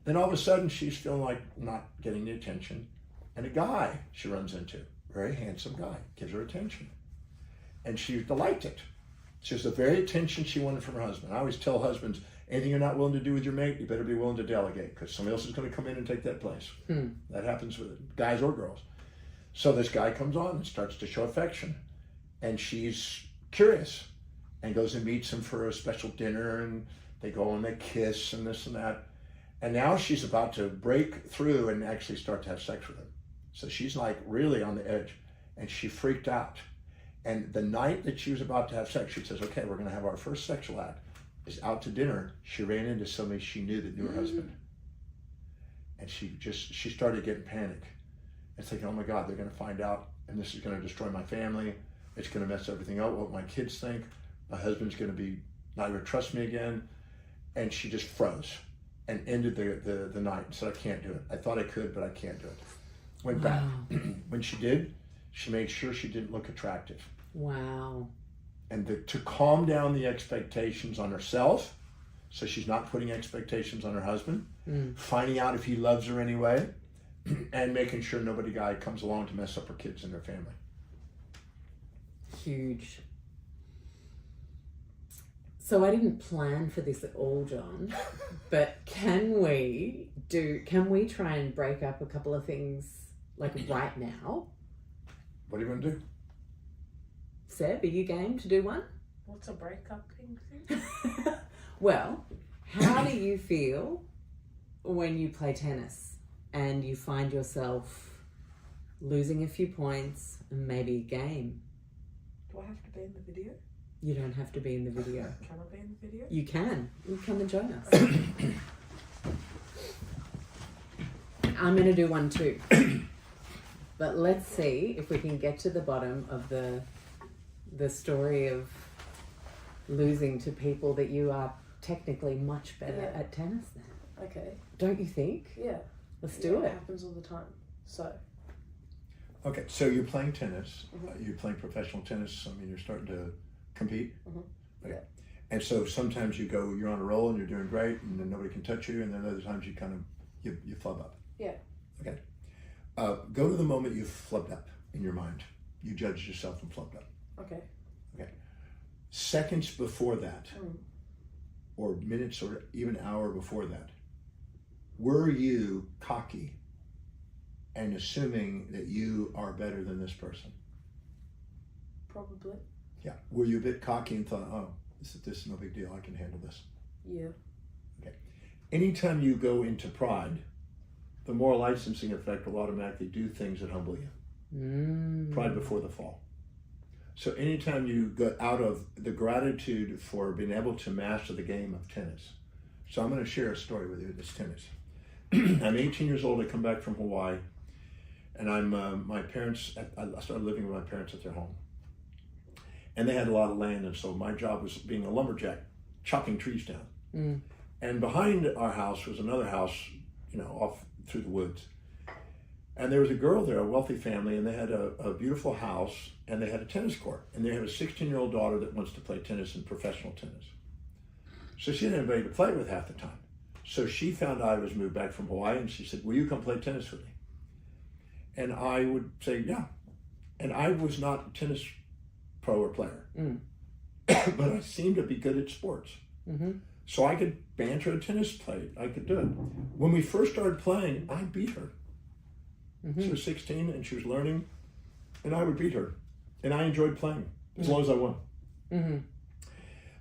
Then all of a sudden she's feeling like not getting the attention. And a guy she runs into, very handsome guy, gives her attention. And she liked it. It's just the very attention she wanted from her husband. I always tell husbands, anything you're not willing to do with your mate, you better be willing to delegate, because somebody else is going to come in and take that place. That happens with guys or girls. So this guy comes on and starts to show affection. And she's curious and goes and meets him for a special dinner, and they go and they kiss and this and that. And now she's about to break through and actually start to have sex with him. So she's like really on the edge, and she freaked out. And the night that she was about to have sex, she says, okay, we're going to have our first sexual act. Is out to dinner. She ran into somebody she knew that knew her husband. And she started getting panic. And thinking, oh my God, they're going to find out, and this is going to destroy my family. It's going to mess everything up, what my kids think. My husband's going to be not going to trust me again. And she just froze and ended the night and said, I can't do it. I thought I could, but I can't do it. Went back. When she did, she made sure she didn't look attractive. Wow. And to calm down the expectations on herself, so she's not putting expectations on her husband, finding out if he loves her anyway, and making sure nobody guy comes along to mess up her kids and her family. Huge. So I didn't plan for this at all, John, but can we try and break up a couple of things like right now? What are you going to do? Seb, are you game to do one? What's a breakup thing? Well, how do you feel when you play tennis and you find yourself losing a few points and maybe a game? Do I have to be in the video? You don't have to be in the video. Can I be in the video? You can. You come and join us. I'm going to do one too. But let's see if we can get to the bottom of the story of losing to people that you are technically much better at tennis than. Okay. Don't you think? Yeah. Let's do it. It happens all the time. So. Okay, so you're playing tennis. You're playing professional tennis. I mean, you're starting to compete. Okay. Yeah. And so sometimes you're on a roll and you're doing great, and then nobody can touch you, and then other times you flub up. Yeah. Okay. Go to the moment you flubbed up in your mind. You judged yourself and flubbed up. Okay. Okay. Seconds before that, or minutes or even hour before that, were you cocky and assuming that you are better than this person? Probably. Yeah. Were you a bit cocky and thought, oh, this is no big deal, I can handle this? Yeah. Okay. Anytime you go into pride, the moral licensing effect will automatically do things that humble you. Pride before the fall. So anytime you go out of the gratitude for being able to master the game of tennis. So I'm going to share a story with you, this tennis. I'm 18 years old, I come back from Hawaii, and I started living with my parents at their home. And they had a lot of land, and so my job was being a lumberjack, chopping trees down. And behind our house was another house, off through the woods. And there was a girl there, a wealthy family, and they had a beautiful house, and they had a tennis court. And they have a 16-year-old daughter that wants to play tennis and professional tennis. So she didn't have anybody to play with half the time. So she found I was moved back from Hawaii, and she said, will you come play tennis with me? And I would say, yeah. And I was not a tennis pro or player, but I seemed to be good at sports. So I could banter a tennis play. I could do it. When we first started playing, I beat her. She was 16 and she was learning, and I would beat her. And I enjoyed playing as long as I won.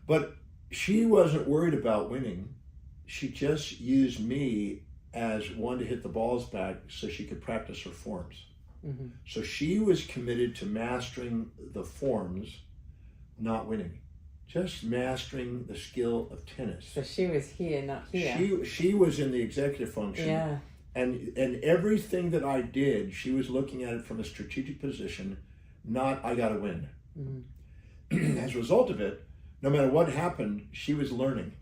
But she wasn't worried about winning. She just used me as one to hit the balls back so she could practice her forms. So she was committed to mastering the forms, not winning. Just mastering the skill of tennis. So she was here, not here. She was in the executive function. Yeah. And everything that I did, she was looking at it from a strategic position, not I gotta win. As a result of it, no matter what happened, she was learning.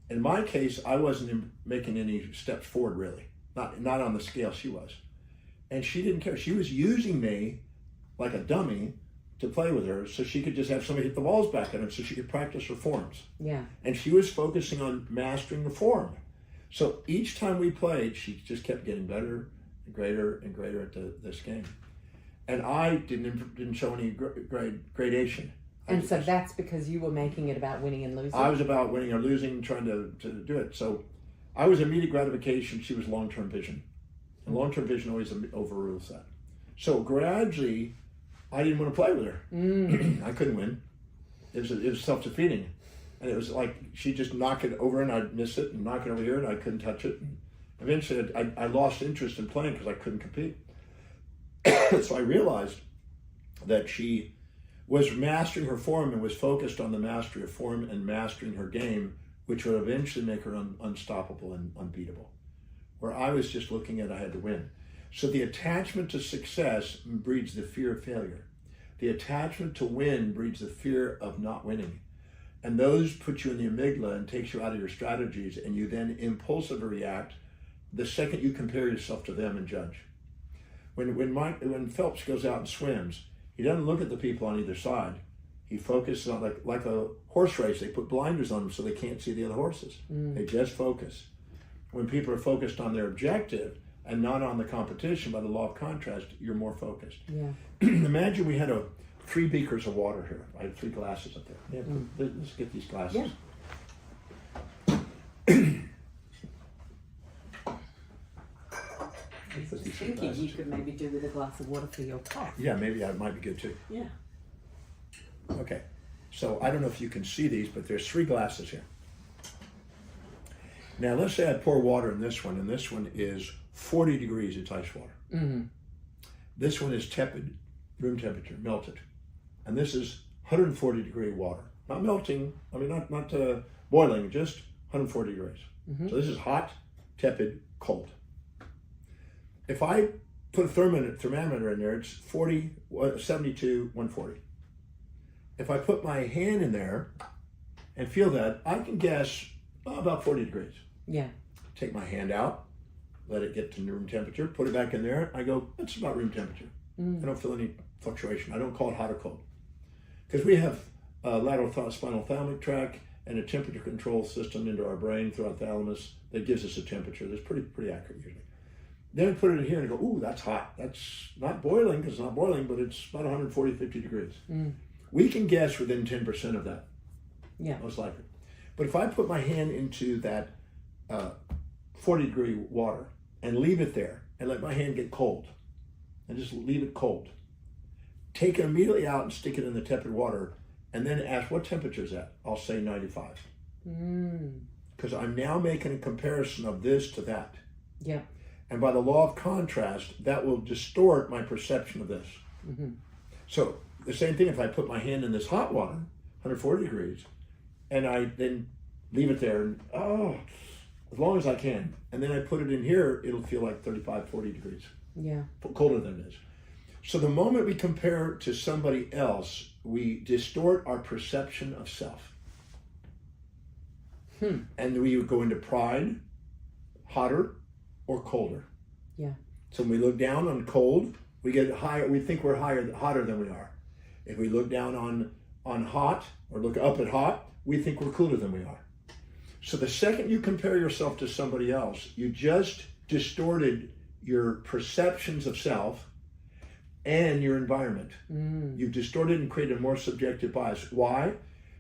In my case, I wasn't making any steps forward really. Not on the scale she was. And she didn't care. She was using me like a dummy to play with her so she could just have somebody hit the balls back at her so she could practice her forms. Yeah. And she was focusing on mastering the form. So each time we played, she just kept getting better and greater and greater at this game. And I didn't show any gradation. And so that's because you were making it about winning and losing? I was about winning or losing, trying to do it. So I was immediate gratification, she was long-term vision. And long-term vision always overrules that. So gradually, I didn't want to play with her. I couldn't win. It was self-defeating. And it was like she'd just knock it over and I'd miss it and knock it over here and I couldn't touch it. And eventually I lost interest in playing because I couldn't compete. So I realized that she was mastering her form and was focused on the mastery of form and mastering her game, which would eventually make her unstoppable and unbeatable. Where I was just looking at I had to win. So the attachment to success breeds the fear of failure. The attachment to win breeds the fear of not winning. And those put you in the amygdala and takes you out of your strategies, and you then impulsively react the second you compare yourself to them and judge. When Phelps goes out and swims, he doesn't look at the people on either side. He focuses on, like a horse race, they put blinders on them so they can't see the other horses. They just focus. When people are focused on their objective and not on the competition by the law of contrast, you're more focused. Yeah. Imagine we had 3 beakers of water here. I had 3 glasses up there. Yeah, let's get these glasses. Yeah. I was just thinking you could maybe do with a glass of water for your cough. Yeah, maybe that might be good too. Yeah. Okay, so I don't know if you can see these, but there's 3 glasses here. Now let's say I pour water in this one, and this one is 40 degrees, it's ice water. Mm-hmm. This one is tepid, room temperature, melted. And this is 140 degree water. Not melting, I mean not boiling, just 140 degrees. Mm-hmm. So this is hot, tepid, cold. If I put a thermometer in there, it's 72, 140. If I put my hand in there and feel that, I can guess about 40 degrees. Yeah. Take my hand out, let it get to room temperature, put it back in there. I go, that's about room temperature. I don't feel any fluctuation. I don't call it hot or cold. Because we have a lateral spinal thalamic tract and a temperature control system into our brain through our thalamus that gives us a temperature that's pretty accurate usually. Then I put it in here and go, ooh, that's hot. That's not boiling, because it's not boiling, but it's about 140, 50 degrees. We can guess within 10% of that, most likely. But if I put my hand into that 40 degree water and leave it there and let my hand get cold and just leave it cold, take it immediately out and stick it in the tepid water and then ask what temperature is that? I'll say 95. Because I'm now making a comparison of this to that. Yeah. And by the law of contrast, that will distort my perception of this. So the same thing if I put my hand in this hot water, 140 degrees, and I then leave it there, and as long as I can, and then I put it in here, it'll feel like 35, 40 degrees. Yeah. Colder than it is. So the moment we compare to somebody else, we distort our perception of self. And we would go into pride, hotter or colder. Yeah. So when we look down on cold, we get higher. We think we're hotter than we are. If we look down on hot or look up at hot, we think we're cooler than we are. So the second you compare yourself to somebody else, you just distorted your perceptions of self and your environment. You've distorted and created a more subjective bias. Why?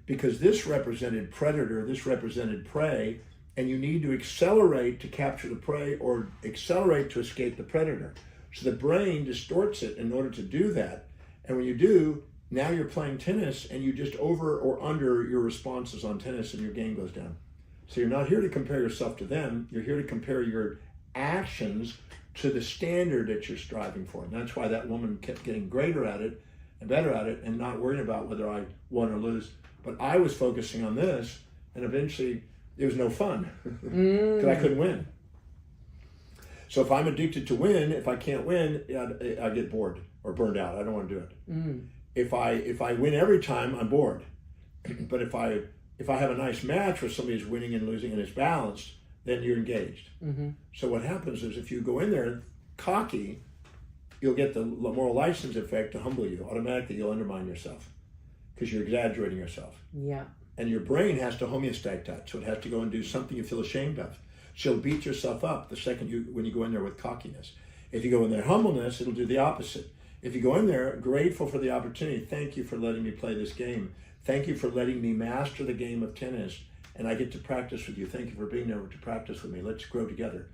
Because this represented predator, this represented prey, and you need to accelerate to capture the prey or accelerate to escape the predator. So the brain distorts it in order to do that. And when you do, now you're playing tennis and you just over or under your responses on tennis and your game goes down. So you're not here to compare yourself to them. You're here to compare your actions to the standard that you're striving for. And that's why that woman kept getting greater at it and better at it and not worrying about whether I won or lose. But I was focusing on this, and eventually it was no fun because I couldn't win. So if I'm addicted to win, if I can't win, I get bored or burned out. I don't want to do it. If I win every time, I'm bored. But if I have a nice match where somebody's winning and losing and it's balanced, then you're engaged. So what happens is if you go in there cocky, you'll get the moral license effect to humble you. Automatically, you'll undermine yourself because you're exaggerating yourself. Yeah. And your brain has to homeostate that. So it has to go and do something you feel ashamed of. So you'll beat yourself up the second when you go in there with cockiness. If you go in there humbleness, it'll do the opposite. If you go in there grateful for the opportunity, thank you for letting me play this game. Thank you for letting me master the game of tennis, and I get to practice with you. Thank you for being there to practice with me. Let's grow together.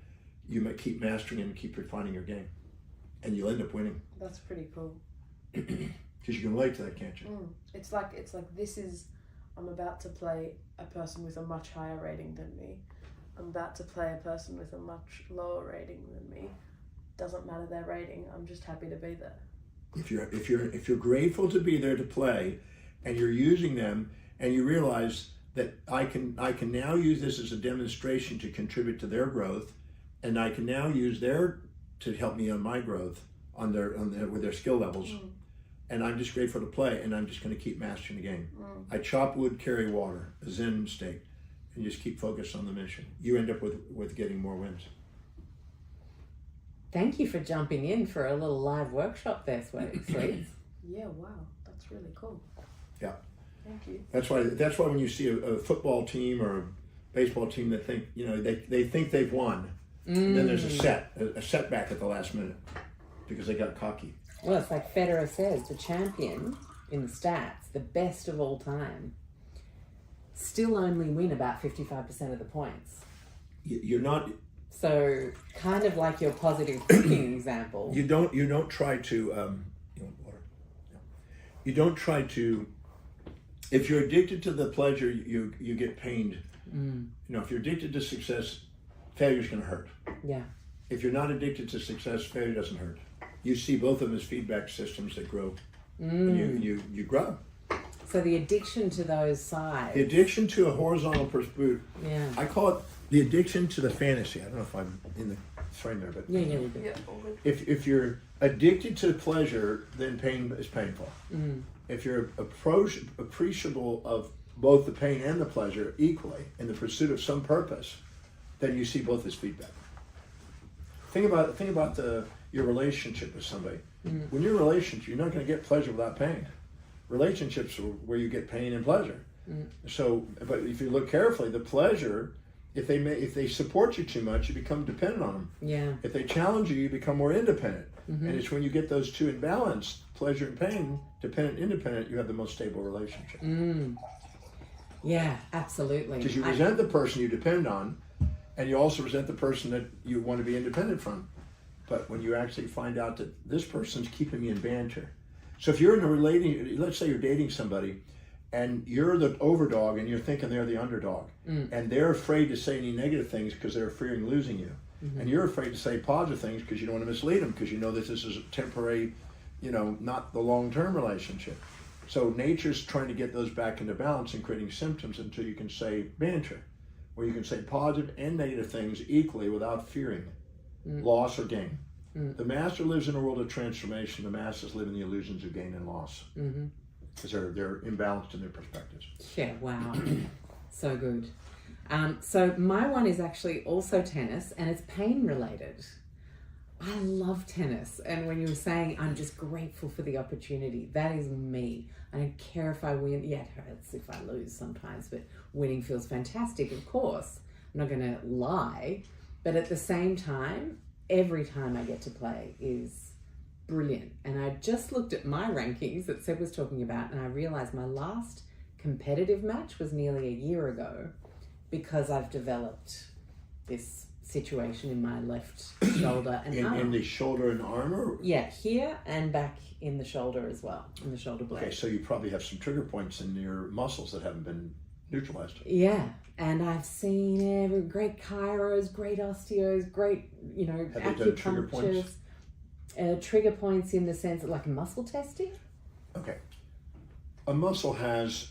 You might keep mastering and keep refining your game, and you'll end up winning. That's pretty cool. Because you can relate to that, can't you? It's like I'm about to play a person with a much higher rating than me. I'm about to play a person with a much lower rating than me. Doesn't matter their rating. I'm just happy to be there. If you're grateful to be there to play, and you're using them, and you realize that I can now use this as a demonstration to contribute to their growth, and I can now use to help me on my growth with their skill levels. And I'm just grateful to play, and I'm just going to keep mastering the game. I chop wood, carry water, a Zen state, and just keep focused on the mission. You end up with getting more wins. Thank you for jumping in for a little live workshop there, Sweets. Yeah, wow, that's really cool. Yeah. Thank you. That's why when you see a football team or a baseball team that think, they think they've won, and then there's a setback at the last minute because they got cocky. Well, it's like Federer says, the champion in the stats, the best of all time, still only win about 55% of the points. You're not. So, kind of like your positive thinking example. You don't try to. You want water? No. You don't try to. If you're addicted to the pleasure, you get pained. If you're addicted to success, failure's going to hurt. Yeah. If you're not addicted to success, failure doesn't hurt. You see both of them as feedback systems that grow. And you grow. So the addiction to those sides. The addiction to a horizontal pursuit. Yeah. I call it the addiction to the fantasy. I don't know if I'm in the frame there, but Yeah, we're good. Yeah, all good. if you're addicted to pleasure, then pain is painful. If you're appreciable of both the pain and the pleasure equally in the pursuit of some purpose, then you see both as feedback. Think about your relationship with somebody. When you're in a relationship, you're not going to get pleasure without pain. Relationships are where you get pain and pleasure. So, but if you look carefully, the pleasure, if they support you too much, you become dependent on them. Yeah. If they challenge you, you become more independent. And it's when you get those two in balance, pleasure and pain, dependent, independent, you have the most stable relationship. Yeah, absolutely. Because you resent the person you depend on, and you also resent the person that you want to be independent from. But when you actually find out that this person's keeping me in banter. So if you're in a let's say you're dating somebody, and you're the overdog, and you're thinking they're the underdog, and they're afraid to say any negative things because they're fearing losing you. And you're afraid to say positive things because you don't want to mislead them, because you know that this is a temporary, not the long-term relationship. So nature's trying to get those back into balance and creating symptoms until you can say banter, where you can say positive and negative things equally without fearing loss or gain. The master lives in a world of transformation. The masters live in the illusions of gain and loss because they're imbalanced in their perspectives. Yeah, wow. So good. So my one is actually also tennis, and it's pain related. I love tennis, and when you were saying I'm just grateful for the opportunity, that is me. I don't care if I win. Yeah, it hurts if I lose sometimes, but winning feels fantastic, of course. I'm not going to lie, but at the same time, every time I get to play is brilliant. And I just looked at my rankings that Seb was talking about, and I realized my last competitive match was nearly a year ago, because I've developed this situation in my left shoulder and arm. In the shoulder and arm? Or? Yeah, here and back in the shoulder as well, in the shoulder blade. Okay, so you probably have some trigger points in your muscles that haven't been neutralized. Yeah, and I've seen great chiros, great osteos, great, Have they done trigger points? Trigger points in the sense of like muscle testing. Okay. A muscle has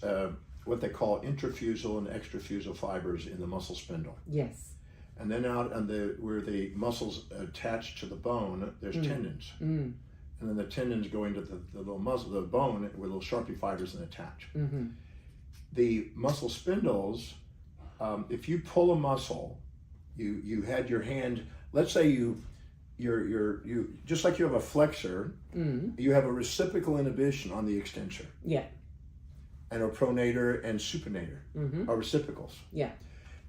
what they call intrafusal and extrafusal fibers in the muscle spindle. Yes. And then out on where the muscles attach to the bone, there's tendons. And then the tendons go into the little muscle, the bone, with little Sharpie fibers and attach. The muscle spindles, if you pull a muscle, you had your hand, let's say you just like you have a flexor, you have a reciprocal inhibition on the extensor. Yeah. And a pronator and supinator are reciprocals. Yeah.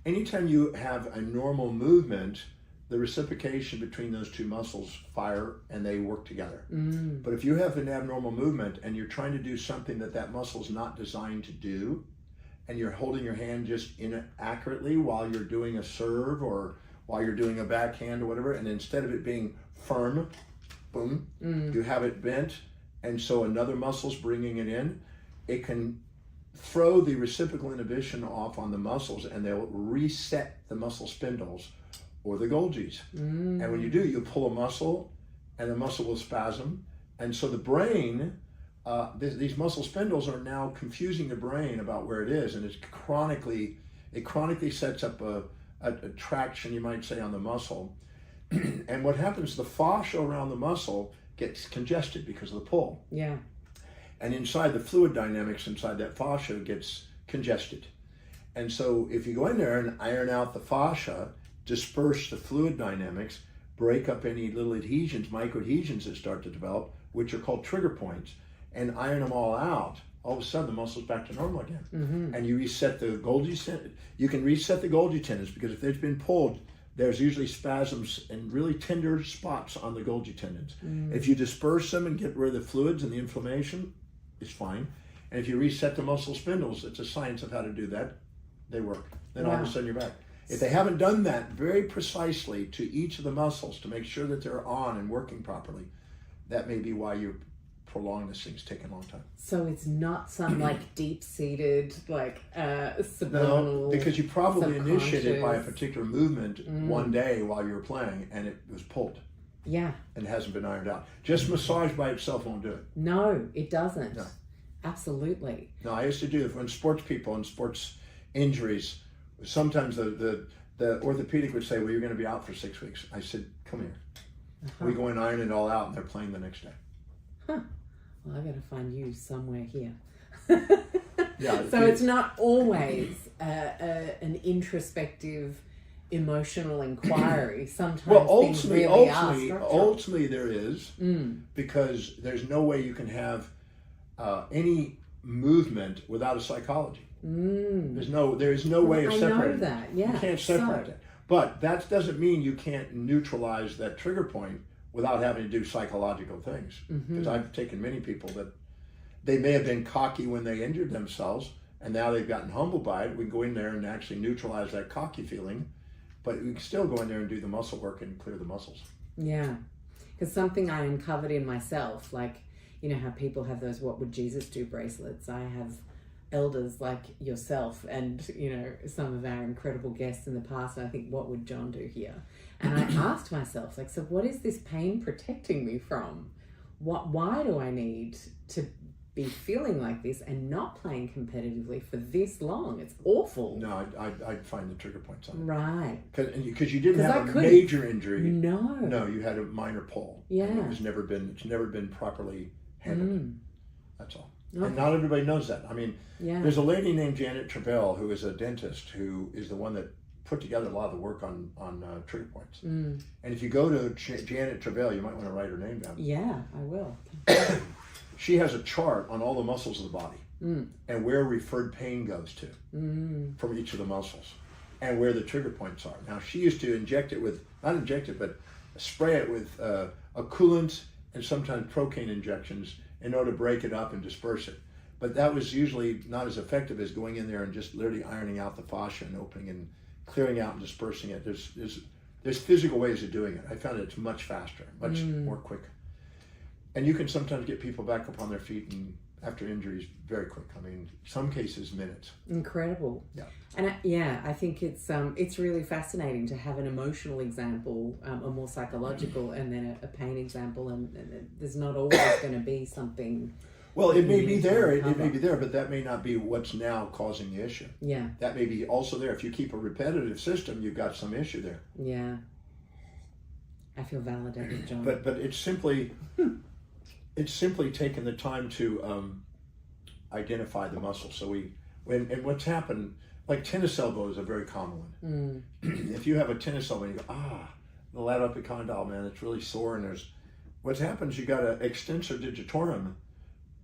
anytime you have a normal movement, the reciprocation between those two muscles fire and they work together. But if you have an abnormal movement and you're trying to do something that muscle's not designed to do, and you're holding your hand just inaccurately while you're doing a serve or while you're doing a backhand or whatever, and instead of it being firm, boom, you have it bent, and so another muscle's bringing it in, it can throw the reciprocal inhibition off on the muscles and they'll reset the muscle spindles or the Golgis. And when you do, you pull a muscle and the muscle will spasm. And so the brain, these muscle spindles are now confusing the brain about where it is, and it chronically sets up a traction, you might say, on the muscle. And what happens, the fascia around the muscle gets congested because of the pull. Yeah. And inside, the fluid dynamics inside that fascia gets congested. And so if you go in there and iron out the fascia, disperse the fluid dynamics, break up any little adhesions, micro adhesions that start to develop, which are called trigger points, and iron them all out, all of a sudden the muscle's back to normal again. And you reset the Golgi tendons. You can reset the Golgi tendons, because if they've been pulled, there's usually spasms and really tender spots on the Golgi tendons. If you disperse them and get rid of the fluids and the inflammation, it's fine. And if you reset the muscle spindles, it's a science of how to do that. They work. Then all of a sudden you're back. If they haven't done that very precisely to each of the muscles to make sure that they're on and working properly, that may be why you're prolonging this thing's taking a long time. So it's not some like deep-seated, like subliminal. No, because you probably initiated by a particular movement one day while you were playing and it was pulled. Yeah. And hasn't been ironed out. Just massage by itself won't do it. No, it doesn't. No. Absolutely. No, I used to do it when sports people and sports injuries. Sometimes the orthopedic would say, well, you're going to be out for 6 weeks. I said, come here. We go and iron it all out and they're playing the next day. Huh. Well, I got to find you somewhere here. Yeah. So it's not always an introspective, emotional inquiry. Sometimes things really are structural. Ultimately there is, because there's no way you can have any movement without a psychology. There is no way of separating. I know that. Yeah. You can't separate that. But that doesn't mean you can't neutralize that trigger point without having to do psychological things. Because I've taken many people that they may have been cocky when they injured themselves, and now they've gotten humbled by it. We can go in there and actually neutralize that cocky feeling, but we can still go in there and do the muscle work and clear the muscles. Yeah. Because something I uncovered in myself, like, you know how people have those "What would Jesus do" bracelets? I have elders like yourself and, you know, some of our incredible guests in the past, and I think, what would John do here? And I asked myself, like, so what is this pain protecting me from? Why do I need to be feeling like this and not playing competitively for this long? It's awful. No, I'd find the trigger points on it. Right. Because you didn't have a major injury. No, you had a minor pull. Yeah. And it's never been properly handled. That's all. Okay. And not everybody knows that. I mean, there's a lady named Janet Travell who is a dentist who is the one that put together a lot of the work on trigger points. And if you go to Janet Travell, you might want to write her name down. Yeah, I will. She has a chart on all the muscles of the body and where referred pain goes to from each of the muscles and where the trigger points are. Now, she used to but spray it with a coolant and sometimes procaine injections in order to break it up and disperse it. But that was usually not as effective as going in there and just literally ironing out the fascia and opening and clearing out and dispersing it. There's physical ways of doing it. I found it's much faster, much more quick. And you can sometimes get people back up on their feet and after injuries very quick. I mean, some cases minutes. Incredible. Yeah. And I think it's really fascinating to have an emotional example, a more psychological, and then a pain example, and there's not always going to be something. Well, it may be there, but that may not be what's now causing the issue. Yeah. That may be also there. If you keep a repetitive system, you've got some issue there. Yeah. I feel validated, John. But it's simply taking the time to identify the muscle. So and what's happened, like tennis elbow is a very common one. If you have a tennis elbow and you go, the lateral epicondyle, man, it's really sore, and what's happened is you got an extensor digitorum,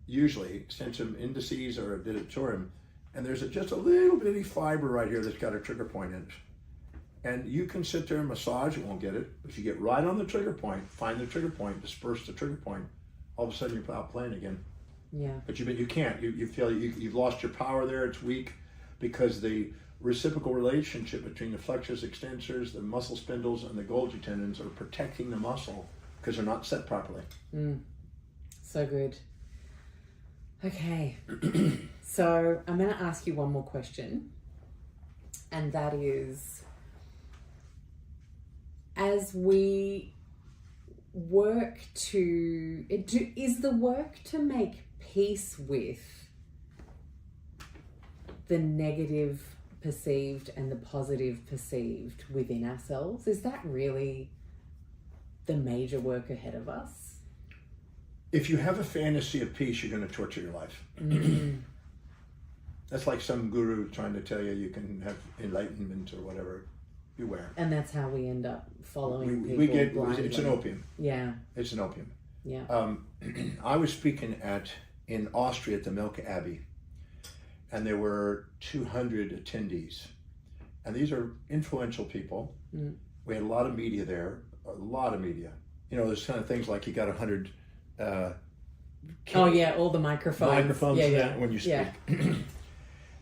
usually extensor indicis or a digitorum, and there's just a little bitty fiber right here that's got a trigger point in it. And you can sit there and massage, it won't get it. If you get right on the trigger point, find the trigger point, disperse the trigger point, all of a sudden you're out playing again. Yeah. But you can't. You feel you've lost your power there. It's weak because the reciprocal relationship between the flexors, extensors, the muscle spindles, and the Golgi tendons are protecting the muscle because they're not set properly. So good. Okay. So I'm going to ask you one more question. And that is, as we work to, is the work to make peace with the negative perceived and the positive perceived within ourselves, is that really the major work ahead of us? If you have a fantasy of peace, you're going to torture your life. That's like some guru trying to tell you can have enlightenment or whatever. Beware. And that's how we end up following people we get blindly. It's an opium. Yeah. It's an opium. Yeah. I was speaking in Austria at the Milk Abbey, and there were 200 attendees, and these are influential people. We had a lot of media there, a lot of media. You know, there's kind of things like you got 100 oh yeah, all the microphones. When you speak.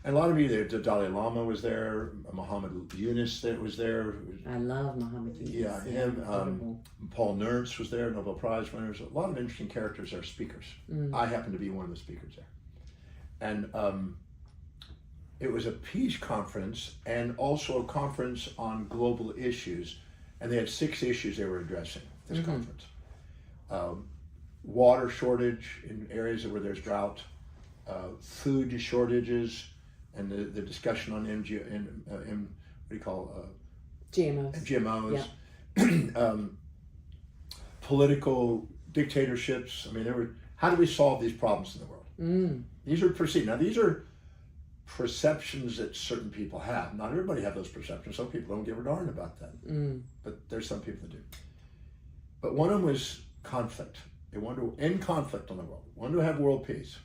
And a lot of media. The Dalai Lama was there. Muhammad Yunus was there. I love Muhammad Yunus. Yeah, him. Paul Nernst was there. Nobel Prize winners. A lot of interesting characters are speakers. I happen to be one of the speakers there, and it was a peace conference and also a conference on global issues, and they had 6 issues they were addressing at this conference. Water shortage in areas where there's drought, food shortages, and the discussion on GMOs, political dictatorships. I mean, how do we solve these problems in the world? These are perceived. Now, these are perceptions that certain people have. Not everybody have those perceptions. Some people don't give a darn about that. But there's some people that do. But one of them was conflict. They wanted to end conflict on the world. Wanted to have world peace.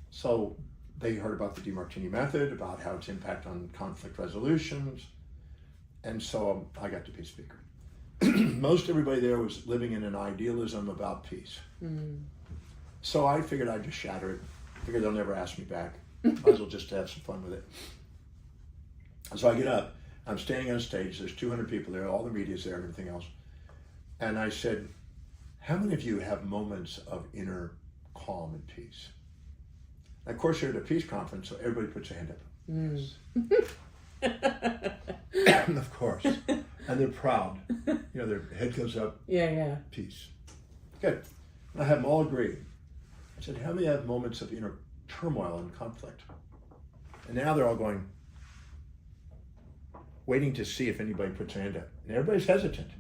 So they heard about the Demartini Method, about how its impact on conflict resolutions. And so I got to be speaker. Most everybody there was living in an idealism about peace. So I figured I'd just shatter it. Figured they'll never ask me back. Might as well just have some fun with it. So I get up. I'm standing on stage. There's 200 people there. All the media's there and everything else. And I said, how many of you have moments of inner calm and peace? And of course, you're at a peace conference, so everybody puts their hand up. Of course. And they're proud. You know, their head goes up. Yeah. Peace. Good. And I have them all agree. I said, how many have moments of inner turmoil and conflict? And now they're all going, waiting to see if anybody puts their hand up. And everybody's hesitant.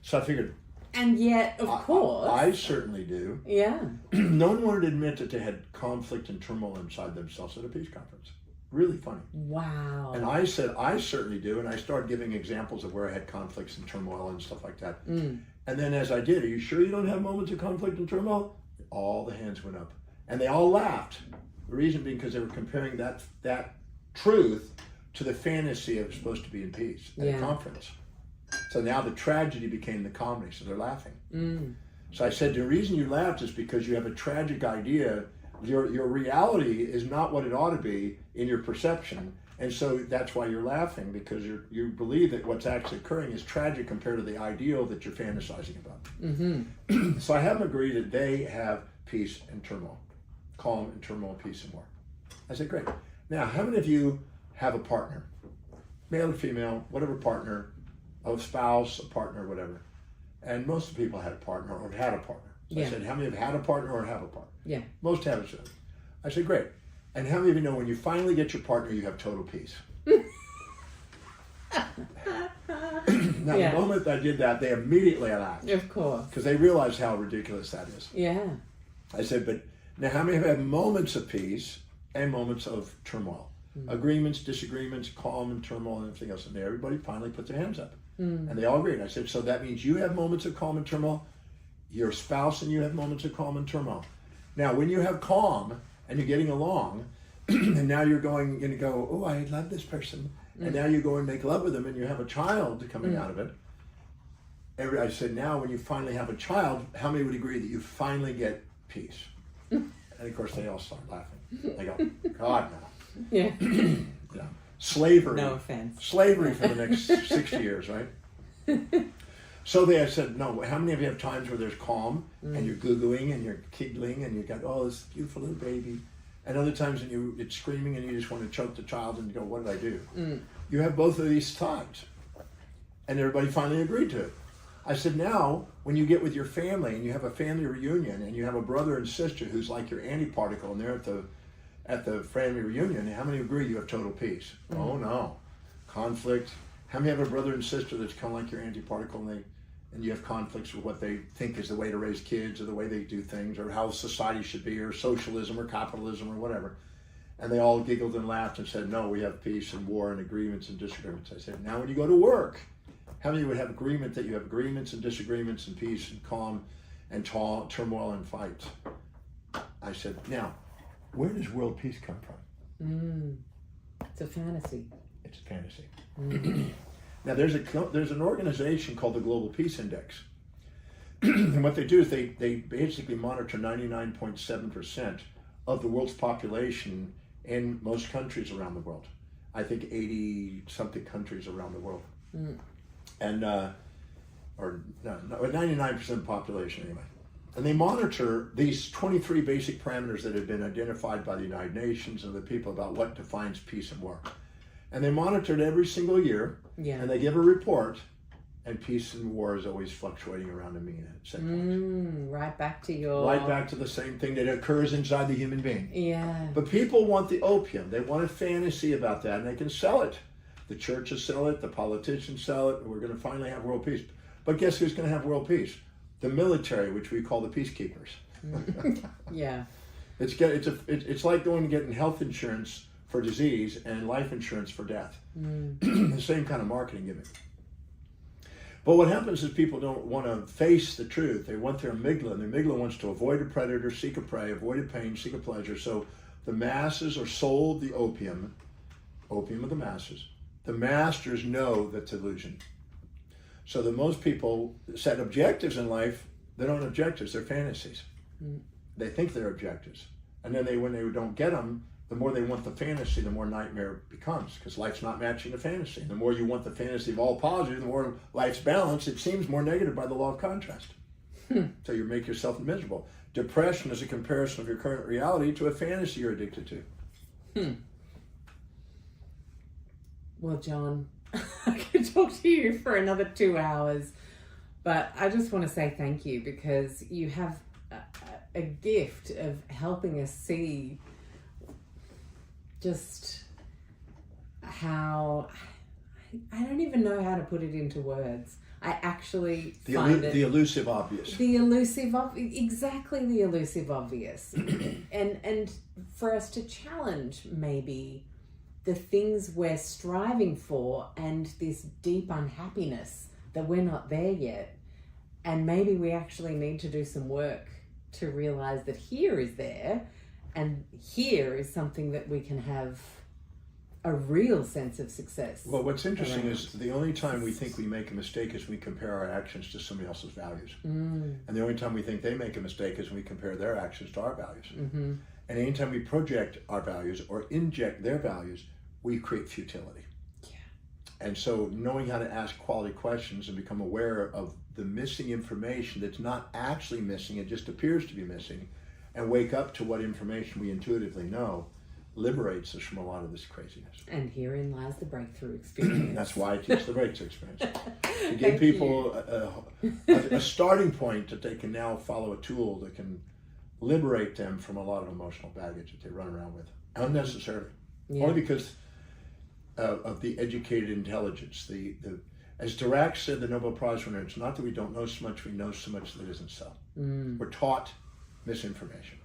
So I figured, and yet, of course. I certainly do. Yeah. No one wanted to admit that they had conflict and turmoil inside themselves at a peace conference. Really funny. Wow. And I said, I certainly do. And I started giving examples of where I had conflicts and turmoil and stuff like that. And then as I did, are you sure you don't have moments of conflict and turmoil? All the hands went up. And they all laughed. The reason being because they were comparing that truth to the fantasy of supposed to be in peace at a conference. So now the tragedy became the comedy, so they're laughing. So I said, the reason you laughed is because you have a tragic idea. Your reality is not what it ought to be in your perception. And so that's why you're laughing, because you believe that what's actually occurring is tragic compared to the ideal that you're fantasizing about. So I have them agree that they have peace and turmoil, calm and turmoil, peace and war. I said, great. Now, how many of you have a partner, male or female, whatever partner, a spouse, a partner, whatever? And most of the people had a partner or had a partner. So I said, how many have had a partner or have a partner? Yeah. Most have it. I said, great. And how many of you know when you finally get your partner, you have total peace? Now, the moment I did that, they immediately laughed. Of course. Because they realized how ridiculous that is. Yeah. I said, but now how many have had moments of peace and moments of turmoil? Agreements, disagreements, calm and turmoil and everything else. And everybody finally put their hands up. And they all agreed. I said, so that means you have moments of calm and turmoil. Your spouse and you have moments of calm and turmoil. Now, when you have calm and you're getting along, and now you're going and you go, oh, I love this person, and now you go and make love with them, and you have a child coming out of it. I said, now when you finally have a child, how many would agree that you finally get peace? And of course, they all start laughing. They go, God, no. Yeah. Yeah. Slavery. No offense. Slavery for the next 60 years, right? So I said, no, how many of you have times where there's calm and you're goo-gooing and you're giggling and you got, oh, this beautiful little baby. And other times when it's screaming and you just want to choke the child and you go, what did I do? You have both of these times. And everybody finally agreed to it. I said, now, when you get with your family and you have a family reunion and you have a brother and sister who's like your antiparticle and they're at the family reunion, how many agree you have total peace? Oh, no. Conflict. How many have a brother and sister that's kind of like your antiparticle and you have conflicts with what they think is the way to raise kids or the way they do things or how society should be or socialism or capitalism or whatever? And they all giggled and laughed and said, no, we have peace and war and agreements and disagreements. I said, now when you go to work, how many would have agreement that you have agreements and disagreements and peace and calm and turmoil and fight? I said, now, where does world peace come from? It's a fantasy. It's a fantasy. Now, there's an organization called the Global Peace Index. And what they do is they basically monitor 99.7% of the world's population in most countries around the world. I think 80-something countries around the world. And, or no, 99% population anyway. And they monitor these 23 basic parameters that have been identified by the United Nations and the people about what defines peace and war. And they monitor it every single year, and they give a report, and peace and war is always fluctuating around a mean set point. Right back to your... Right back to the same thing that occurs inside the human being. Yeah. But people want the opium. They want a fantasy about that, and they can sell it. The churches sell it, the politicians sell it, and we're going to finally have world peace. But guess who's going to have world peace? The military, which we call the peacekeepers. Yeah. It's like going and getting health insurance for disease and life insurance for death. The same kind of marketing gimmick. But what happens is people don't want to face the truth. They want their amygdala, and the amygdala wants to avoid a predator, seek a prey, avoid a pain, seek a pleasure. So the masses are sold the opium of the masses. The masters know that's illusion. So that most people set objectives in life, they're not objectives, they're fantasies. They think they're objectives. And then when they don't get them, the more they want the fantasy, the more nightmare it becomes, because life's not matching the fantasy. And the more you want the fantasy of all positive, the more life's balanced, it seems more negative by the law of contrast. So you make yourself miserable. Depression is a comparison of your current reality to a fantasy you're addicted to. Well, John, I could talk to you for another 2 hours, but I just want to say thank you, because you have a gift of helping us see just how, I don't even know how to put it into words. I actually find the elusive obvious. The elusive, exactly the elusive obvious. and for us to challenge maybe the things we're striving for and this deep unhappiness that we're not there yet. And maybe we actually need to do some work to realize that here is there, and here is something that we can have a real sense of success. Well, what's interesting is the only time we think we make a mistake is when we compare our actions to somebody else's values. And the only time we think they make a mistake is when we compare their actions to our values. And anytime we project our values or inject their values, we create futility. And so knowing how to ask quality questions and become aware of the missing information that's not actually missing, it just appears to be missing, and wake up to what information we intuitively know, liberates us from a lot of this craziness. And herein lies the breakthrough experience. That's why I teach the breakthrough experience. To give people a starting point that they can now follow a tool that can liberate them from a lot of emotional baggage that they run around with unnecessarily. Only because of the educated intelligence. As Dirac said, the Nobel Prize winner, it's not that we don't know so much, we know so much that isn't so. We're taught misinformation.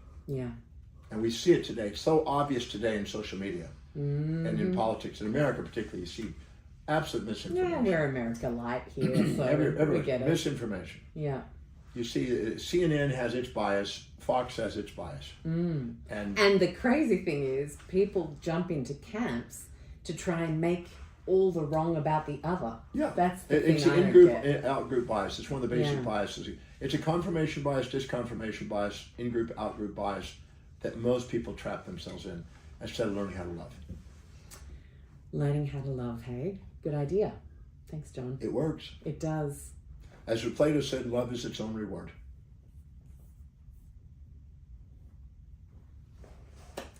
And we see it today. It's so obvious today in social media and in politics. In America particularly, you see absolute misinformation. Yeah, we're America light here, so we get it. Misinformation. You see, CNN has its bias, Fox has its bias. And And the crazy thing is, people jump into camps to try and make all the wrong about the other. yeah, That's the it's thing an I don't in-group, get. out-group bias. It's one of the basic Yeah. biases. It's a confirmation bias, disconfirmation bias, in-group, out-group bias that most people trap themselves in instead of learning how to love. Learning how to love, hey? Good idea. Thanks, John. It works. It does. As Plato said, love is its own reward.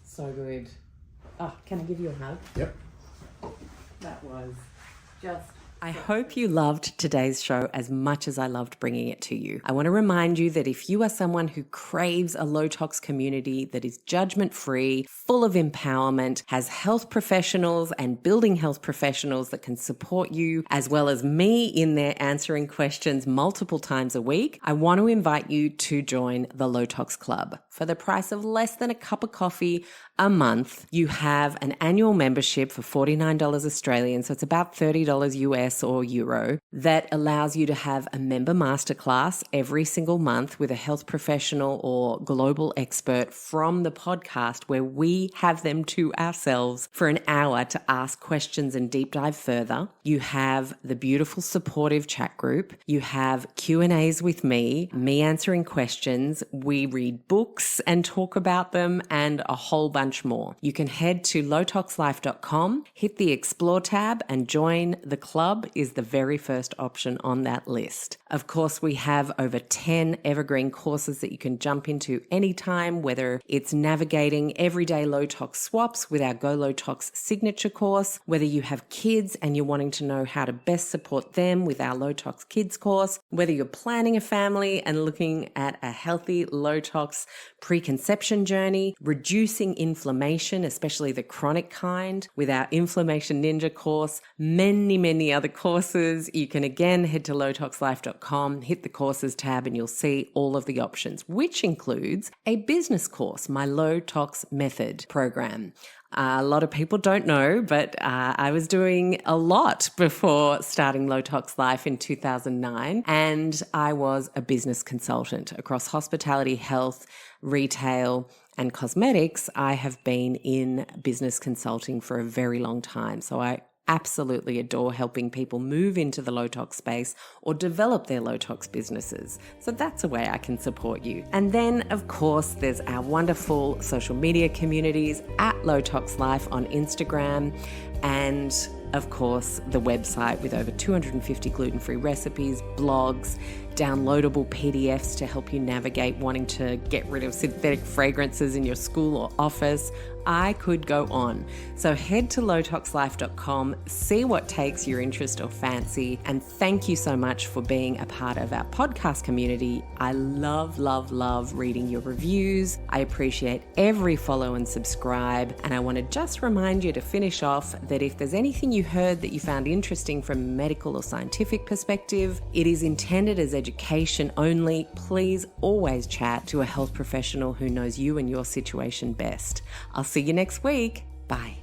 So good. Oh, can I give you a hug? Yep. That was just... I hope you loved today's show as much as I loved bringing it to you. I want to remind you that if you are someone who craves a low tox community that is judgment free, full of empowerment, has health professionals and building health professionals that can support you, as well as me in there answering questions multiple times a week, I want to invite you to join the Low Tox Club. For the price of less than a cup of coffee a month, you have an annual membership for $49 Australian, so it's about $30 US or Euro, that allows you to have a member masterclass every single month with a health professional or global expert from the podcast, where we have them to ourselves for an hour to ask questions and deep dive further. You have the beautiful supportive chat group. You have Q&As with me answering questions. We read books and talk about them, and a whole bunch more. You can head to lowtoxlife.com, hit the explore tab, and join the club is the very first option on that list. Of course, we have over 10 evergreen courses that you can jump into anytime, whether it's navigating everyday low tox swaps with our Go Low Tox signature course, whether you have kids and you're wanting to know how to best support them with our Low Tox Kids course, whether you're planning a family and looking at a healthy low tox preconception journey, reducing inflammation, especially the chronic kind, with our Inflammation Ninja course, many other courses. You can again head to lowtoxlife.com, hit the courses tab, and you'll see all of the options, which includes a business course, my Low Tox Method program. A lot of people don't know, but I was doing a lot before starting Low Tox Life in 2009, and I was a business consultant across hospitality, health, retail, and cosmetics. I have been in business consulting for a very long time, so I absolutely adore helping people move into the low tox space or develop their low tox businesses. So that's a way I can support you. And then, of course, there's our wonderful social media communities at Low Tox Life on Instagram, and of course, the website with over 250 gluten-free recipes, blogs, downloadable PDFs to help you navigate wanting to get rid of synthetic fragrances in your school or office. I could go on. So head to lowtoxlife.com, see what takes your interest or fancy, and thank you so much for being a part of our podcast community. I love reading your reviews. I appreciate every follow and subscribe, and I want to just remind you to finish off that if there's anything you heard that you found interesting from a medical or scientific perspective, it is intended as education only. Please always chat to a health professional who knows you and your situation best. I'll see you next week. Bye.